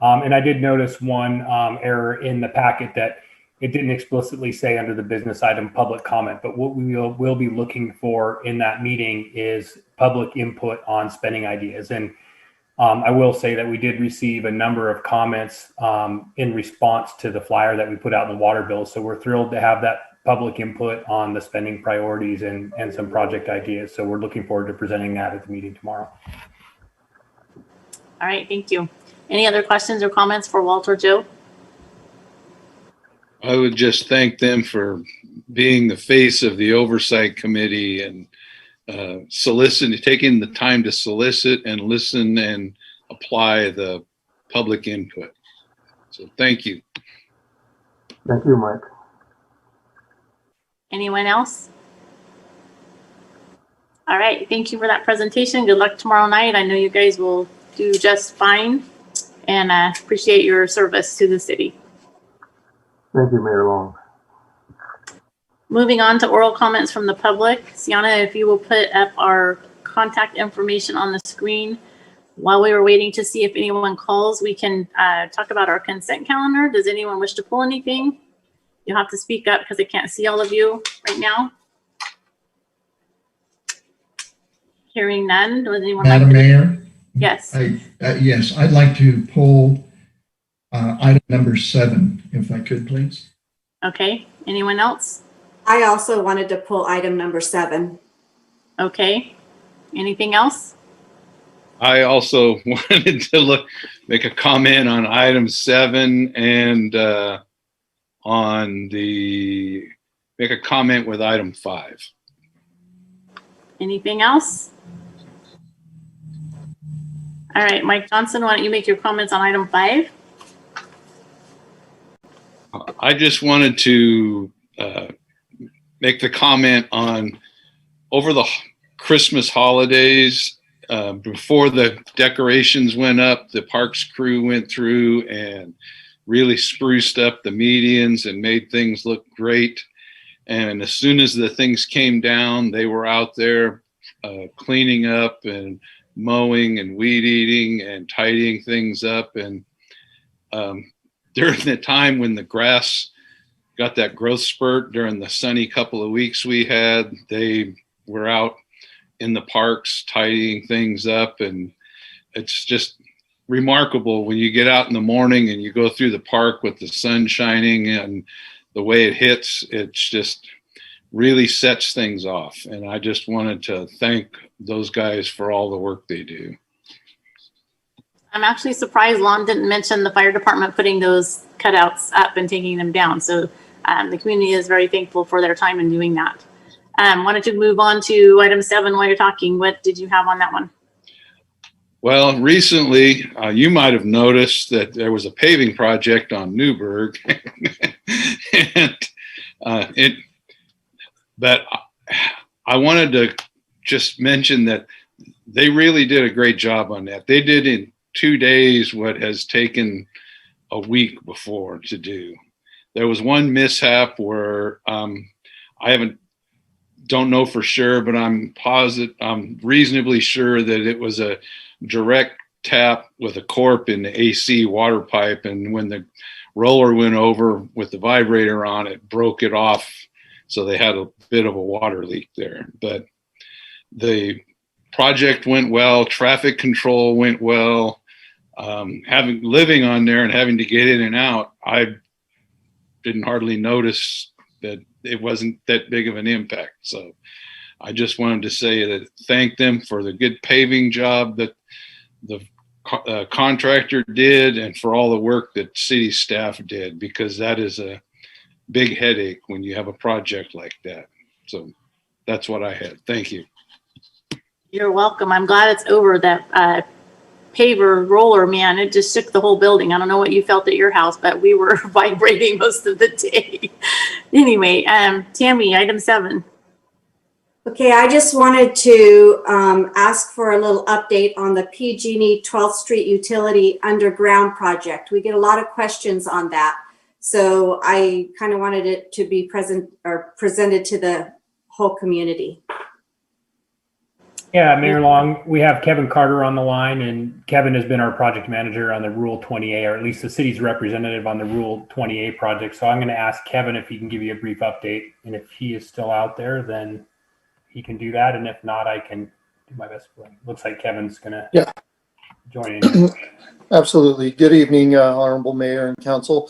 And I did notice one error in the packet that it didn't explicitly say under the business item public comment, but what we will be looking for in that meeting is public input on spending ideas. And I will say that we did receive a number of comments in response to the flyer that we put out in the water bill. So we're thrilled to have that public input on the spending priorities and some project ideas. So we're looking forward to presenting that at the meeting tomorrow. All right, thank you. Any other questions or comments for Walt or Joe? I would just thank them for being the face of the oversight committee and taking the time to solicit and listen and apply the public input. So thank you. Thank you, Mike. Anyone else? All right, thank you for that presentation. Good luck tomorrow night. I know you guys will do just fine, and appreciate your service to the city. Thank you, Mayor Long. Moving on to oral comments from the public. Sienna, if you will put up our contact information on the screen. While we were waiting to see if anyone calls, we can talk about our consent calendar. Does anyone wish to pull anything? You'll have to speak up because I can't see all of you right now. Hearing none. Does anyone Madam Mayor? Yes. Yes, I'd like to pull item number 7, if I could, please. Okay. Anyone else? I also wanted to pull item number 7. Okay. Anything else? I also wanted to make a comment on item 7 and make a comment with item 5. Anything else? All right, Mike Johnson, why don't you make your comments on item 5? I just wanted to make the comment on over the Christmas holidays, before the decorations went up, the parks crew went through and really spruced up the medians and made things look great. And as soon as the things came down, they were out there cleaning up and mowing and weed eating and tidying things up. And during the time when the grass got that growth spurt during the sunny couple of weeks we had, they were out in the parks tidying things up. And it's just remarkable when you get out in the morning and you go through the park with the sun shining and the way it hits, it's just really sets things off. And I just wanted to thank those guys for all the work they do. I'm actually surprised Lon didn't mention the fire department putting those cutouts up and taking them down. So the community is very thankful for their time in doing that. Why don't you move on to item 7 while you're talking? What did you have on that one? Well, recently, you might have noticed that there was a paving project on Newburgh. But I wanted to just mention that they really did a great job on that. They did in 2 days what has taken a week before to do. There was one mishap where don't know for sure, but I'm reasonably sure that it was a direct tap with a cork in the AC water pipe. And when the roller went over with the vibrator on, it broke it off. So they had a bit of a water leak there, but the project went well. Traffic control went well. Living on there and having to get in and out, I didn't hardly notice that it wasn't that big of an impact. So I just wanted to say that thank them for the good paving job that the contractor did and for all the work that city staff did, because that is a big headache when you have a project like that. So that's what I had. Thank you. You're welcome. I'm glad it's over. That paver roller, man, it just shook the whole building. I don't know what you felt at your house, but we were vibrating most of the day. Anyway, Tammy, item 7. Okay, I just wanted to ask for a little update on the PG&E 12th Street Utility Underground project. We get a lot of questions on that. So I kind of wanted it to be presented to the whole community. Yeah, Mayor Long, we have Kevin Carter on the line, and Kevin has been our project manager on the Rural 20A, or at least the city's representative on the Rural 20A project. So I'm going to ask Kevin if he can give you a brief update. And if he is still out there, then he can do that. And if not, I can do my best. Looks like Kevin's going to join in. Absolutely. Good evening, Honorable Mayor and Council.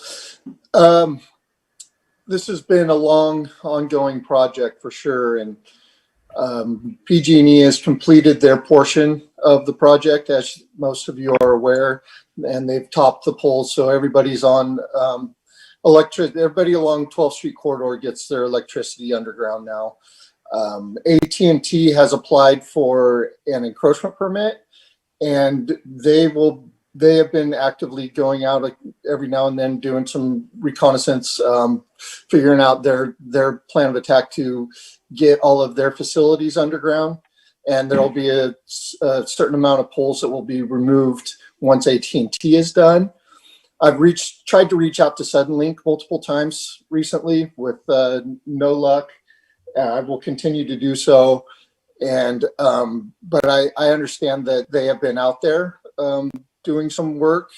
This has been a long, ongoing project for sure, and PG&E has completed their portion of the project, as most of you are aware, and they've topped the poles. So everybody's on everybody along 12th Street corridor gets their electricity underground now. AT&T has applied for an encroachment permit, and they have been actively going out every now and then doing some reconnaissance, figuring out their plan of attack to get all of their facilities underground. And there'll be a certain amount of poles that will be removed once AT&T is done. I've tried to reach out to Suddenlink multiple times recently with no luck. I will continue to do so. And but I understand that they have been out there doing some work,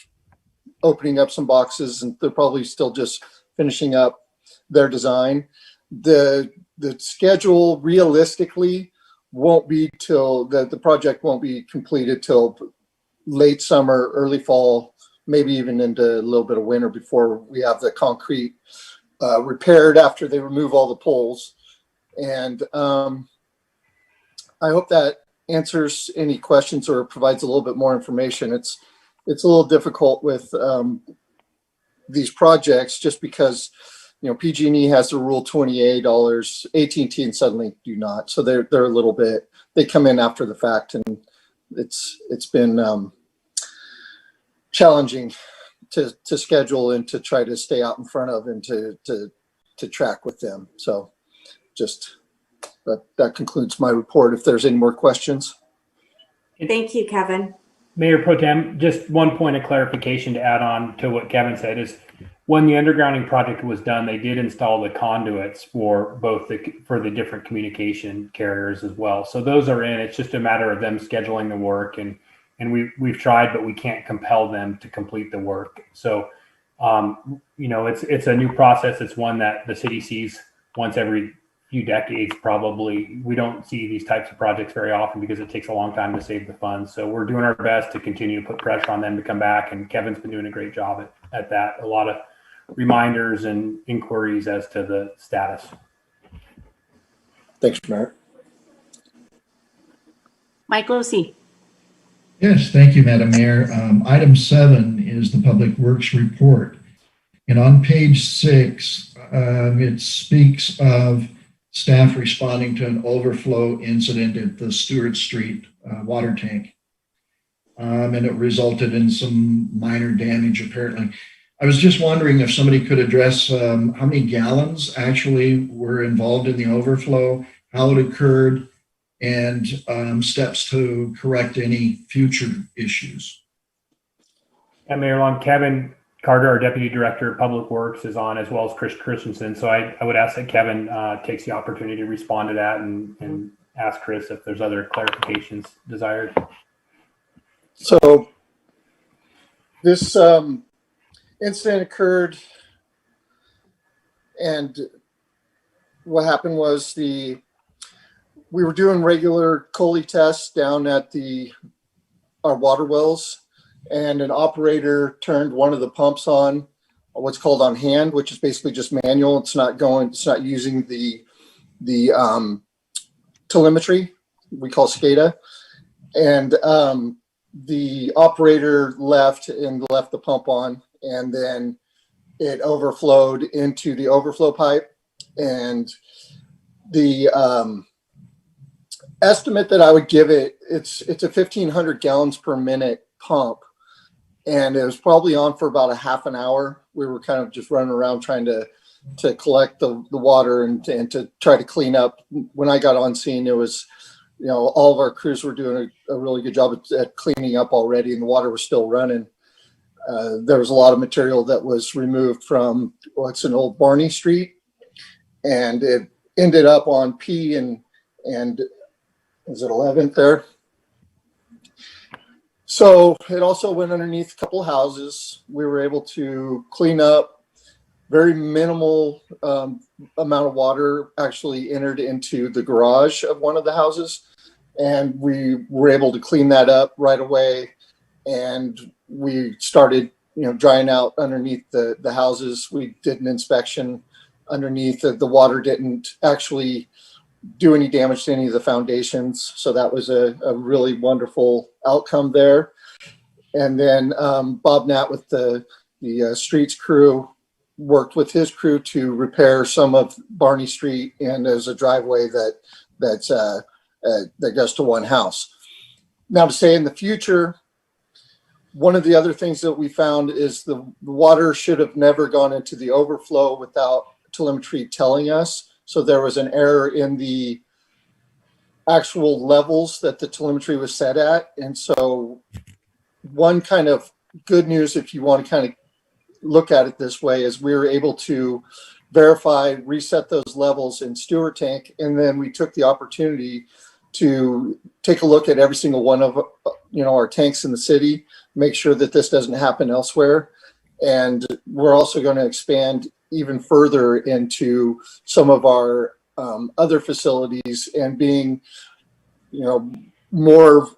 opening up some boxes, and they're probably still just finishing up their design. The schedule realistically won't be till the project won't be completed till late summer, early fall, maybe even into a little bit of winter before we have the concrete repaired after they remove all the poles. And I hope that answers any questions or provides a little bit more information. It's a little difficult with these projects just because, you know, PG&E has the Rule 28 dollars, AT&T and Suddenlink do not. So they're a little bit, they come in after the fact, and it's been challenging to schedule and to try to stay out in front of and to track with them. So just that concludes my report. If there's any more questions. Thank you, Kevin. Mayor Pro Tem, just one point of clarification to add on to what Kevin said is when the undergrounding project was done, they did install the conduits for both for the different communication carriers as well. So those are in. It's just a matter of them scheduling the work, and we've tried, but we can't compel them to complete the work. So you know, it's a new process. It's one that the city sees once every few decades, probably. We don't see these types of projects very often because it takes a long time to save the funds. So we're doing our best to continue to put pressure on them to come back, and Kevin's been doing a great job at that. A lot of reminders and inquiries as to the status. Thanks, Mayor. Mike Losey. Yes, thank you, Madam Mayor. Item 7 is the Public Works Report. And on page 6, it speaks of staff responding to an overflow incident at the Stewart Street water tank. And it resulted in some minor damage, apparently. I was just wondering if somebody could address how many gallons actually were involved in the overflow, how it occurred, and steps to correct any future issues. And Mayor Long, Kevin Carter, our Deputy Director of Public Works, is on, as well as Chris Christensen. So I would ask that Kevin takes the opportunity to respond to that and ask Chris if there's other clarifications desired. So this incident occurred, and what happened was we were doing regular Coley tests down at our water wells, and an operator turned one of the pumps on, what's called on hand, which is basically just manual. It's not using the telemetry we call SCADA. And the operator left the pump on, and then it overflowed into the overflow pipe. And the estimate that I would give it's a 1,500 gallons per minute pump. And it was probably on for about a half an hour. We were kind of just running around trying to collect the water and to try to clean up. When I got on scene, it was, you know, all of our crews were doing a really good job at cleaning up already, and the water was still running. There was a lot of material that was removed from what's an old Barney Street, and it ended up on P and is it 11th there? So it also went underneath a couple of houses. We were able to clean up. Very minimal amount of water actually entered into the garage of one of the houses, and we were able to clean that up right away. And we started, you know, drying out underneath the houses. We did an inspection underneath. The water didn't actually do any damage to any of the foundations. So that was a really wonderful outcome there. And then Bob Nat with the streets crew worked with his crew to repair some of Barney Street, and there's a driveway that goes to one house. Now, to say in the future, one of the other things that we found is the water should have never gone into the overflow without telemetry telling us. So there was an error in the actual levels that the telemetry was set at. And so one kind of good news, if you want to kind of look at it this way, is we were able to verify, reset those levels in Stewart Tank. And then we took the opportunity to take a look at every single one of our tanks in the city, make sure that this doesn't happen elsewhere. And we're also going to expand even further into some of our other facilities and being, more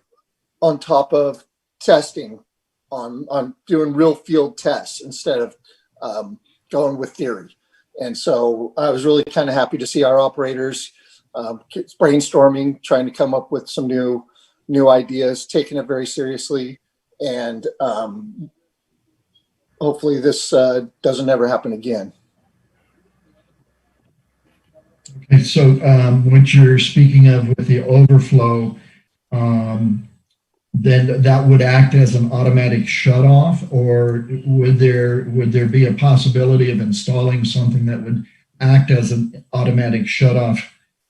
on top of testing, on doing real field tests instead of going with theory. And so I was really kind of happy to see our operators brainstorming, trying to come up with some new ideas, taking it very seriously. And hopefully this doesn't ever happen again. Okay, so what you're speaking of with the overflow, then that would act as an automatic shutoff, or would there be a possibility of installing something that would act as an automatic shutoff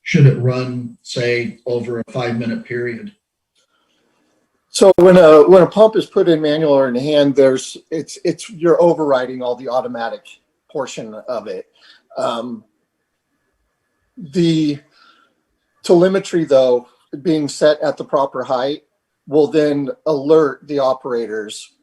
should it run, say, over a 5-minute period? So when a pump is put in manual or in hand, you're overriding all the automatic portion of it. The telemetry, though, being set at the proper height, will then alert the operators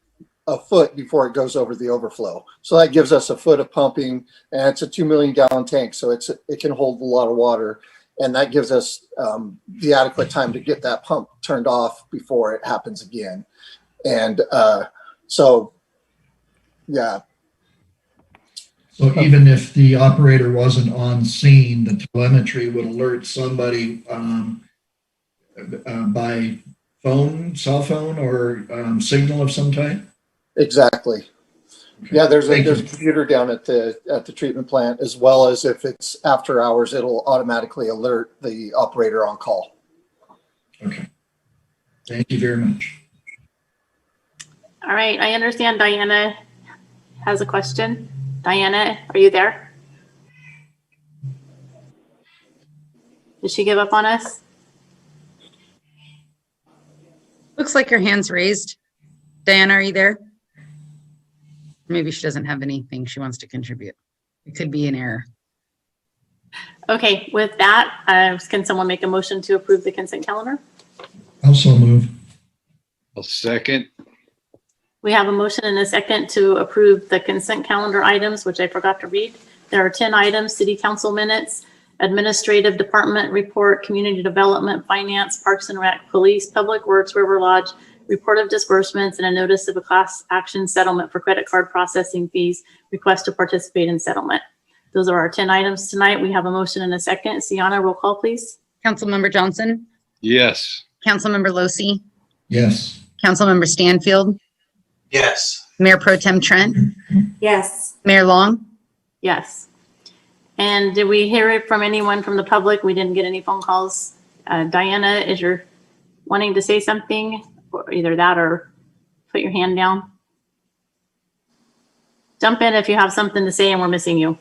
a foot before it goes over the overflow. So that gives us a foot of pumping, and it's a 2 million gallon tank, so it can hold a lot of water, and that gives us the adequate time to get that pump turned off before it happens again. And so, yeah. So even if the operator wasn't on scene, the telemetry would alert somebody by phone, cell phone, or signal of some type? Exactly. Okay. Yeah, there's a computer down at the treatment plant, as well as if it's after hours, it'll automatically alert the operator on call. Okay. Thank you very much. All right, I understand Diana has a question. Diana, are you there? Did she give up on us? Looks like your hand's raised. Diana, are you there? Maybe she doesn't have anything she wants to contribute. It could be an error. Okay, with that, can someone make a motion to approve the consent calendar? Also move. I'll second. We have a motion and a second to approve the consent calendar items, which I forgot to read. There are 10 items: city council minutes, administrative department report, community development, finance, parks and rec, police, public works, river lodge, report of disbursements, and a notice of a class action settlement for credit card processing fees, request to participate in settlement. Those are our 10 items tonight. We have a motion and a second. Sienna, roll call, please. Councilmember Johnson, Yes. Councilmember Losi, Yes. Councilmember Stanfield, Yes. Mayor Pro Tem Trent, Yes. Mayor Long. Yes. And did we hear it from anyone from the public? We didn't get any phone calls. Diana, is you're wanting to say something, or either that or put your hand down? Jump in if you have something to say and we're missing you.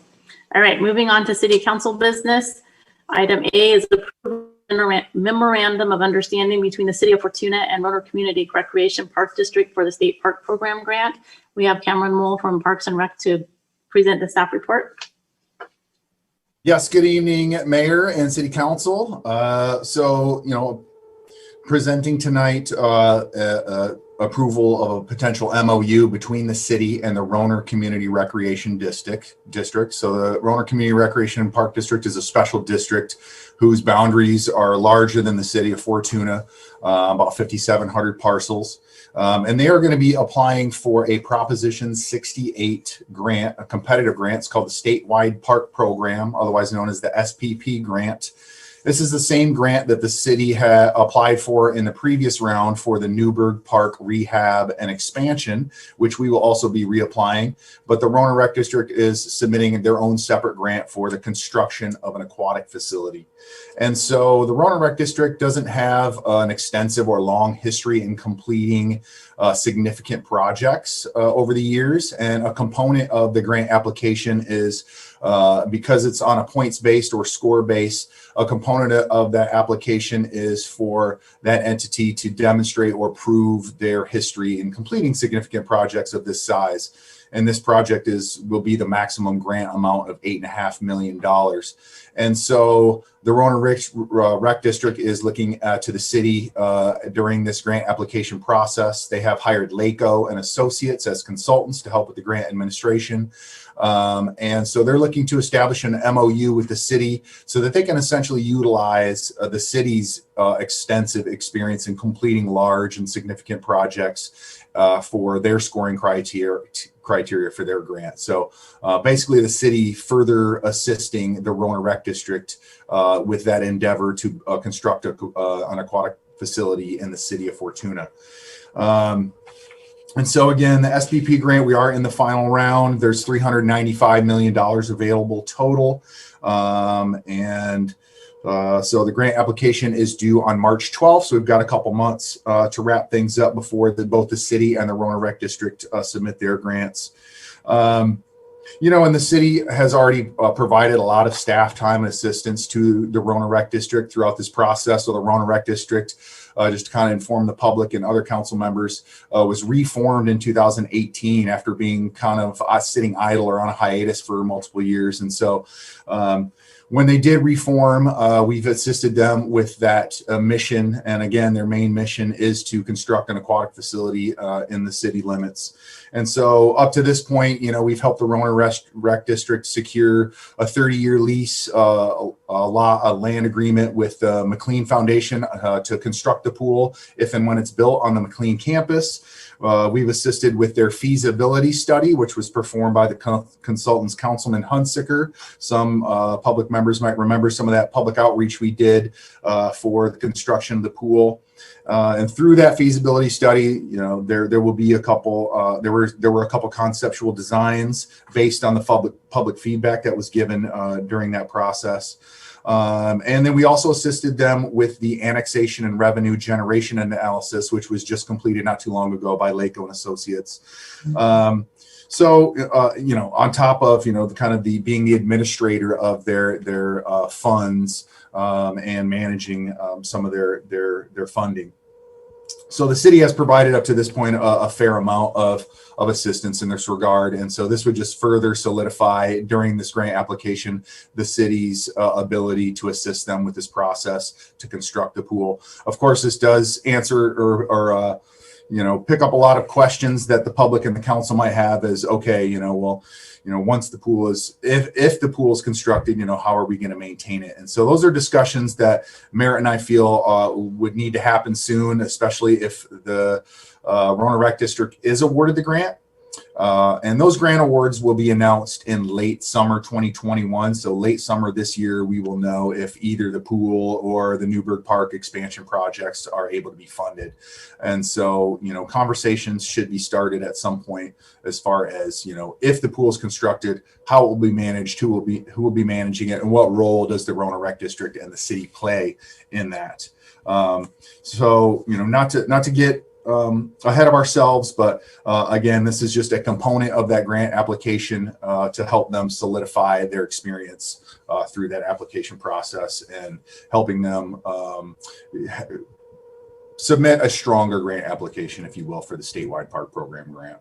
All right, moving on to city council business. Item A is the memorandum of understanding between the city of Fortuna and Rotor Community Recreation Park District for the State Park Program Grant. We have Cameron Moore from Parks and Rec to present the staff report. Yes, good evening, Mayor and City Council. Presenting tonight approval of a potential MOU between the city and the Rotor Community Recreation District. So the Rotor Community Recreation and Park District is a special district whose boundaries are larger than the city of Fortuna, about 5,700 parcels. And they are going to be applying for a Proposition 68 grant, a competitive grant. It's called the Statewide Park Program, otherwise known as the SPP grant. This is the same grant that the city had applied for in the previous round for the Newburgh Park rehab and expansion, which we will also be reapplying. But the Roanoke Rec District is submitting their own separate grant for the construction of an aquatic facility. And so the Roanoke Rec District doesn't have an extensive or long history in completing significant projects over the years. And a component of the grant application is because it's on a points-based or score-based, a component of that application is for that entity to demonstrate or prove their history in completing significant projects of this size. And this project will be the maximum grant amount of $8.5 million. And so the Roanoke Rec District is looking to the city during this grant application process. They have hired LACO and Associates as consultants to help with the grant administration. And so they're looking to establish an MOU with the city so that they can essentially utilize the city's extensive experience in completing large and significant projects for their scoring criteria for their grant. So basically the city further assisting the Roanoke Rec District with that endeavor to construct an aquatic facility in the city of Fortuna. And so again, the SPP grant, we are in the final round. There's $395 million available total. So the grant application is due on March 12th. So we've got a couple months to wrap things up before both the city and the Roanoke Rec District submit their grants. You know, and the city has already provided a lot of staff time and assistance to the Roanoke Rec District throughout this process. So the Roanoke Rec District, just to kind of inform the public and other council members, was reformed in 2018 after being kind of sitting idle or on a hiatus for multiple years. And so when they did reform, we've assisted them with that mission. And again, their main mission is to construct an aquatic facility in the city limits. And so up to this point, you know, we've helped the Roanoke Rec District secure a 30-year lease, a land agreement with the McLean Foundation to construct the pool if and when it's built on the McLean campus. We've assisted with their feasibility study, which was performed by the consultants Councilman Hunsicker. Some public members might remember some of that public outreach we did for the construction of the pool. And through that feasibility study, you know, there will be a couple. There were a couple conceptual designs based on the public feedback that was given during that process. And then we also assisted them with the annexation and revenue generation analysis, which was just completed not too long ago by LACO and Associates. So, you know, on top of, you know, being the administrator of their funds and managing some of their funding. So the city has provided up to this point a fair amount of assistance in this regard. And so this would just further solidify during this grant application, the city's ability to assist them with this process to construct the pool. Of course, this does answer or you know, pick up a lot of questions that the public and the council might have is, okay, you know, well, you know, once the pool is, if the pool is constructed, you know, how are we going to maintain it? And so those are discussions that Merritt and I feel would need to happen soon, especially if the Roanoke Rec District is awarded the grant. And those grant awards will be announced in late summer 2021. So late summer this year, we will know if either the pool or the Newburgh Park expansion projects are able to be funded. And so, you know, conversations should be started at some point as far as, you know, if the pool is constructed, how it will be managed, who will be managing it, and what role does the Roanoke Rec District and the city play in that. So, you know, not to get ahead of ourselves, but again, this is just a component of that grant application to help them solidify their experience through that application process and helping them submit a stronger grant application, if you will, for the statewide park program grant.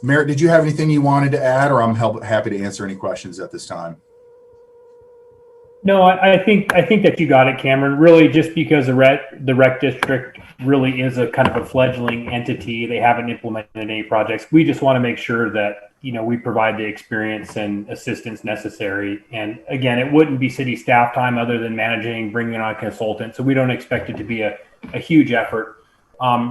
Merritt, did you have anything you wanted to add, or I'm happy to answer any questions at this time? No, I think that you got it, Cameron. Really, just because the rec district really is a kind of a fledgling entity, they haven't implemented any projects. We just want to make sure that, you know, we provide the experience and assistance necessary. And again, it wouldn't be city staff time other than managing, bringing on a consultant. So we don't expect it to be a huge effort.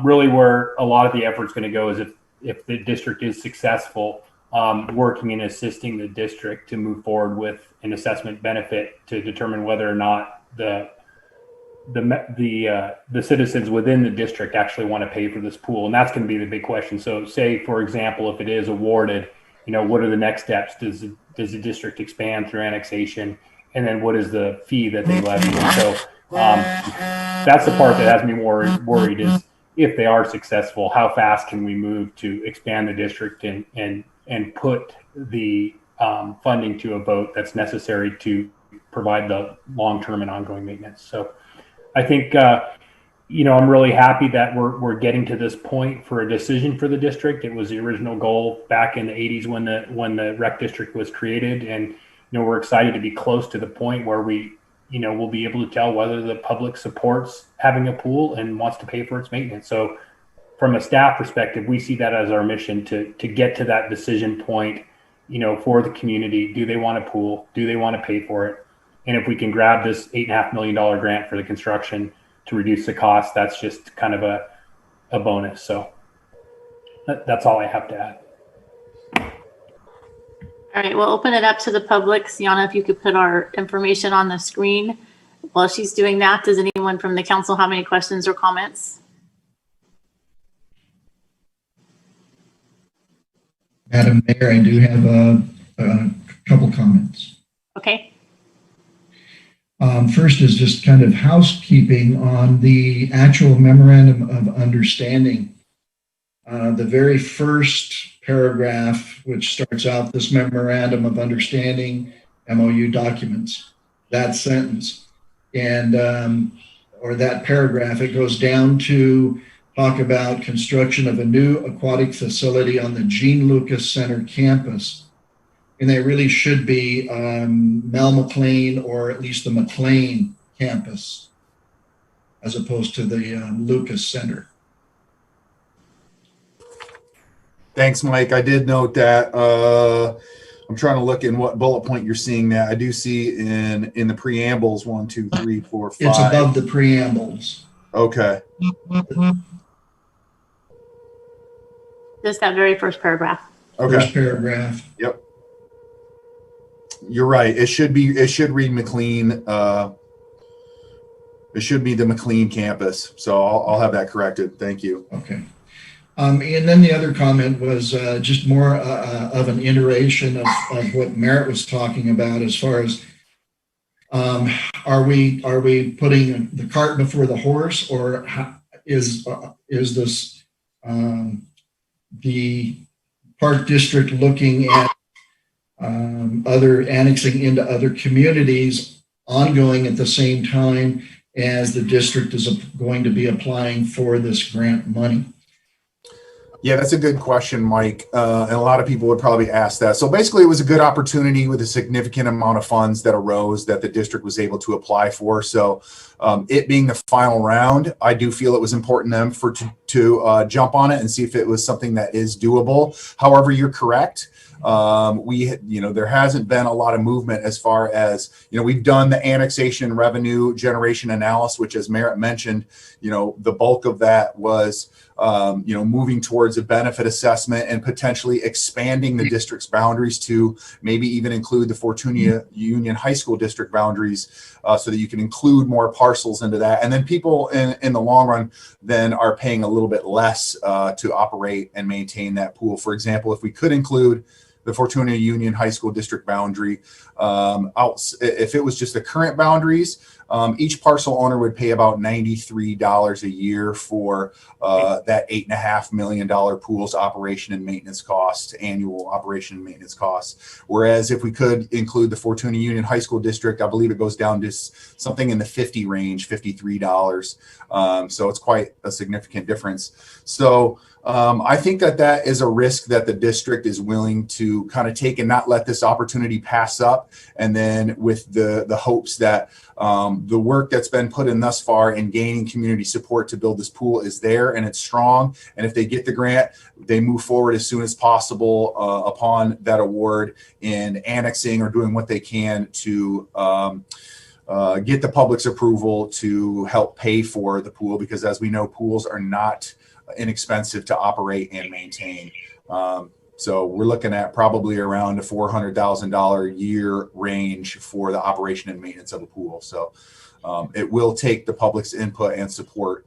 Really, where a lot of the effort is going to go is if the district is successful working and assisting the district to move forward with an assessment benefit to determine whether or not the citizens within the district actually want to pay for this pool. And that's going to be the big question. So say, for example, if it is awarded, what are the next steps? Does the district expand through annexation? And then what is the fee that they levy? And so that's the part that has me more worried is if they are successful, how fast can we move to expand the district and put the funding to a vote that's necessary to provide the long-term and ongoing maintenance. So I think, I'm really happy that we're getting to this point for a decision for the district. It was the original goal back in the 80s when the rec district was created. And, we're excited to be close to the point where we'll be able to tell whether the public supports having a pool and wants to pay for its maintenance. So from a staff perspective, we see that as our mission to get to that decision point, for the community. Do they want a pool? Do they want to pay for it? And if we can grab this $8.5 million grant for the construction to reduce the cost, that's just kind of a bonus. So that's all I have to add. All right, we'll open it up to the public. Sienna, if you could put our information on the screen. While she's doing that, does anyone from the council have any questions or comments? Madam Mayor, I do have a couple comments. Okay. First is just kind of housekeeping on the actual memorandum of understanding. The very first paragraph, which starts out this memorandum of understanding, MOU documents, that sentence, and or that paragraph, it goes down to talk about construction of a new aquatic facility on the Gene Lucas Center campus. And they really should be Mel McLean, or at least the McLean campus, as opposed to the Lucas Center. Thanks, Mike. I did note that. I'm trying to look in what bullet point you're seeing that. I do see in the preambles 1, 2, 3, 4, 5. It's above the preambles. Okay. Just that very first paragraph. Okay. First paragraph. Yep. You're right. It should read McLean. It should be the McLean campus. So I'll have that corrected. Thank you. Okay. And then the other comment was just more of an iteration of what Merritt was talking about, as far as are we putting the cart before the horse, or is this the park district looking at other annexing into other communities ongoing at the same time as the district is going to be applying for this grant money? Yeah, that's a good question, Mike. And a lot of people would probably ask that. So basically, it was a good opportunity with a significant amount of funds that arose that the district was able to apply for. So it being the final round, I do feel it was important them to jump on it and see if it was something that is doable. However, you're correct. There hasn't been a lot of movement as far as, we've done the annexation revenue generation analysis, which, as Merritt mentioned, the bulk of that was, moving towards a benefit assessment and potentially expanding the district's boundaries to maybe even include the Fortuna Union High School district boundaries, so that you can include more parcels into that. And then people in the long run then are paying a little bit less to operate and maintain that pool. For example, if we could include the Fortuna Union High School district boundary, if it was just the current boundaries, each parcel owner would pay about $93 a year for that $8.5 million pool's operation and maintenance costs, annual operation and maintenance costs. Whereas if we could include the Fortuna Union High School district, I believe it goes down to something in the 50 range, $53. So it's quite a significant difference. So I think that is a risk that the district is willing to kind of take and not let this opportunity pass up. And then with the hopes that the work that's been put in thus far in gaining community support to build this pool is there and it's strong. And if they get the grant, they move forward as soon as possible upon that award in annexing or doing what they can to get the public's approval to help pay for the pool, because as we know, pools are not inexpensive to operate and maintain. So we're looking at probably around a $400,000 a year range for the operation and maintenance of a pool. So it will take the public's input and support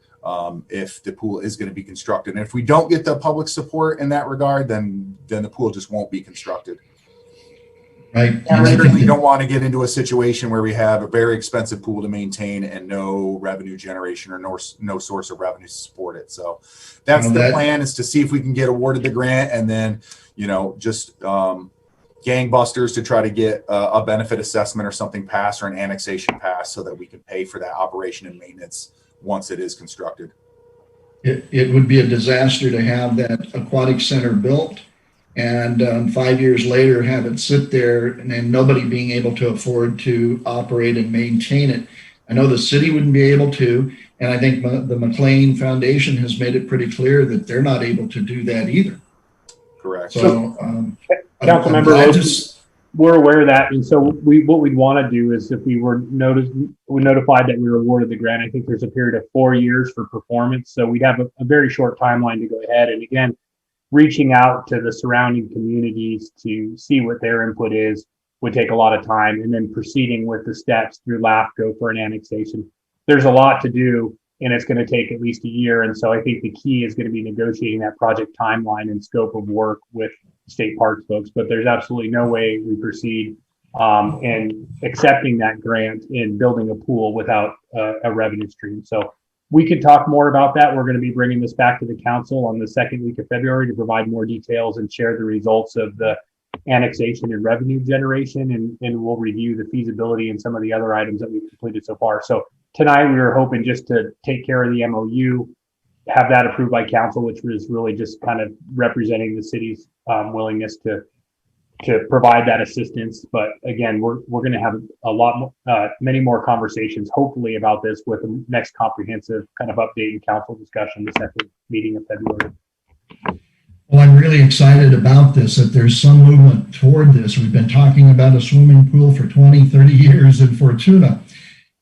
if the pool is going to be constructed. And if we don't get the public support in that regard, then the pool just won't be constructed. Right. We certainly don't want to get into a situation where we have a very expensive pool to maintain and no revenue generation or no source of revenue to support it. So that's the plan, is to see if we can get awarded the grant and then, just gangbusters to try to get a benefit assessment or something passed, or an annexation passed, so that we can pay for that operation and maintenance once it is constructed. It would be a disaster to have that aquatic center built and 5 years later have it sit there and then nobody being able to afford to operate and maintain it. I know the city wouldn't be able to, and I think the McLean Foundation has made it pretty clear that they're not able to do that either. Correct. So, Councilmember, we're aware of that, and so what we'd want to do is, if we were notified that we were awarded the grant, I think there's a period of 4 years for performance, so we'd have a very short timeline to go ahead. And again, reaching out to the surrounding communities to see what their input is would take a lot of time, and then proceeding with the steps through LAFCO for an annexation. There's a lot to do, and it's going to take at least a year. And so I think the key is going to be negotiating that project timeline and scope of work with state parks folks. But there's absolutely no way we proceed in accepting that grant and building a pool without a revenue stream. So we could talk more about that. We're going to be bringing this back to the council on the second week of February to provide more details and share the results of the annexation and revenue generation, and we'll review the feasibility and some of the other items that we've completed so far. So tonight we were hoping just to take care of the MOU, have that approved by council, which was really just kind of representing the city's willingness to provide that assistance. But again, we're going to have many more conversations, hopefully, about this with the next comprehensive kind of update and council discussion, the second meeting of February. Well, I'm really excited about this, that there's some movement toward this. We've been talking about a swimming pool for 20, 30 years in Fortuna.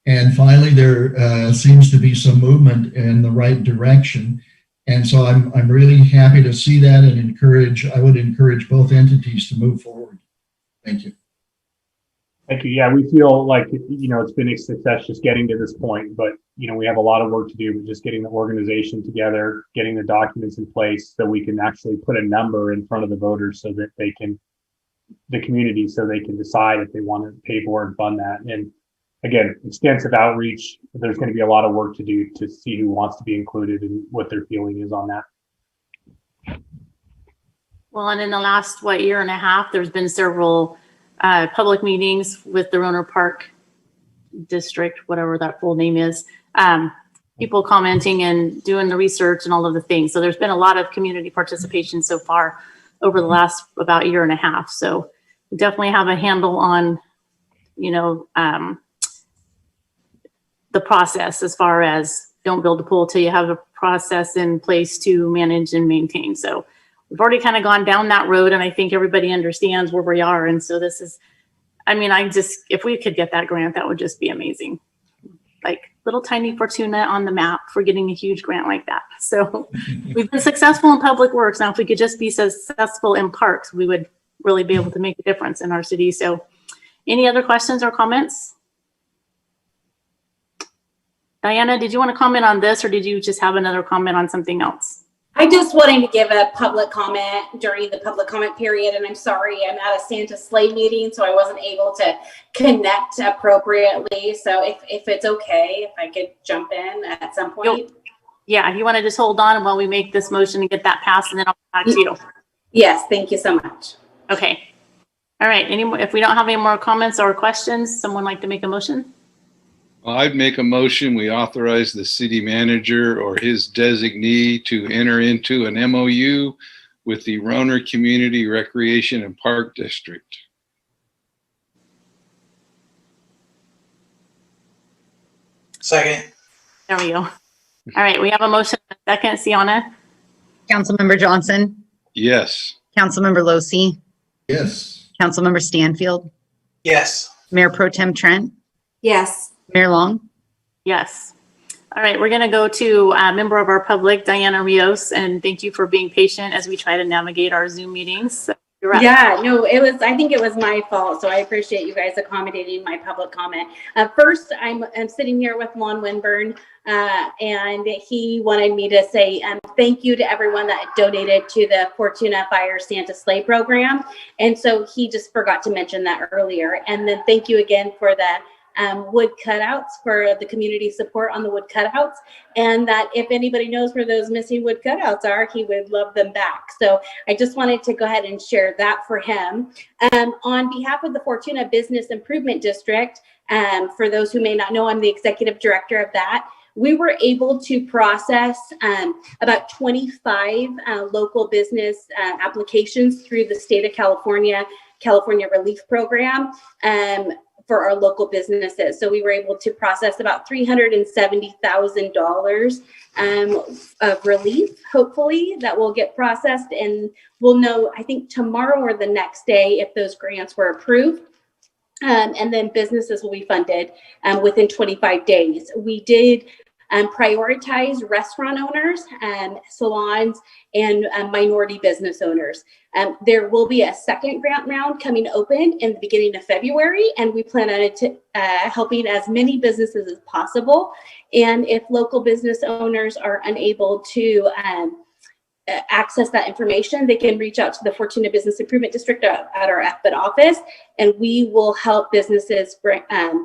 And finally, there seems to be some movement in the right direction. And so I'm really happy to see that, and I would encourage both entities to move forward. Thank you. Thank you. Yeah, we feel like, it's been a success just getting to this point, but, we have a lot of work to do with just getting the organization together, getting the documents in place so we can actually put a number in front of the voters so that the community can decide if they want to pay for and fund that. And again, extensive outreach. There's going to be a lot of work to do to see who wants to be included and what their feeling is on that. Well, and in the last, year and a half, there's been several public meetings with the Roner Park District, whatever that full name is, people commenting and doing the research and all of the things. So there's been a lot of community participation so far over the last about year and a half. So we definitely have a handle on, the process, as far as don't build a pool till you have a process in place to manage and maintain. So we've already kind of gone down that road, and I think everybody understands where we are. And so this is, if we could get that grant, that would just be amazing. Like little tiny Fortuna on the map for getting a huge grant like that. So we've been successful in public works. Now, if we could just be successful in parks, we would really be able to make a difference in our city. So any other questions or comments? Diana, did you want to comment on this, or did you just have another comment on something else? I just wanted to give a public comment during the public comment period, and I'm sorry, I'm at a Santa Sleigh meeting, so I wasn't able to connect appropriately. So if it's okay, if I could jump in at some point. Yeah, if you want to just hold on while we make this motion and get that passed, and then I'll come back to you. Yes, thank you so much. Okay. All right. If we don't have any more comments or questions, someone like to make a motion? Well, I'd make a motion. We authorize the city manager or his designee to enter into an MOU with the Roner Community Recreation and Park District. Second. There we go. All right. We have a motion. Second, Sienna. Councilmember Johnson. Yes. Councilmember Losi. Yes. Councilmember Stanfield. Yes. Mayor Pro Tem Trent. Yes. Mayor Long. Yes. All right, we're going to go to a member of our public, Diana Rios, and thank you for being patient as we try to navigate our Zoom meetings. So you're up. Yeah, no, I think it was my fault. So I appreciate you guys accommodating my public comment. First, I'm sitting here with Lon Winburn, and he wanted me to say thank you to everyone that donated to the Fortuna Fire Santa Sleigh program. And so he just forgot to mention that earlier. And then thank you again for the wood cutouts, for the community support on the wood cutouts, and that if anybody knows where those missing wood cutouts are, he would love them back. So I just wanted to go ahead and share that for him. On behalf of the Fortuna Business Improvement District, for those who may not know, I'm the executive director of that. We were able to process about 25 local business applications through the state of California Relief Program for our local businesses. So we were able to process about $370,000 of relief, hopefully, that will get processed, and we'll know, I think, tomorrow or the next day if those grants were approved. And then businesses will be funded within 25 days. We did prioritize restaurant owners, salons, and minority business owners. There will be a second grant round coming open in the beginning of February, and we plan on it helping as many businesses as possible. And if local business owners are unable to access that information, they can reach out to the Fortuna Business Improvement District at our FBIT office, and we will help businesses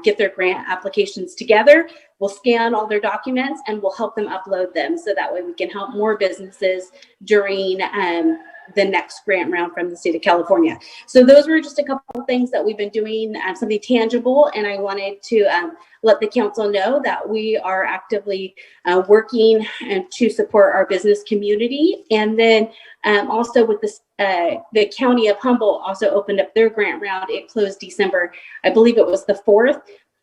get their grant applications together. We'll scan all their documents and we'll help them upload them, so that way we can help more businesses during the next grant round from the state of California. So those were just a couple of things that we've been doing, something tangible, and I wanted to let the council know that we are actively working to support our business community. And then also with this, the county of Humboldt also opened up their grant round. It closed December, I believe it was the 4th.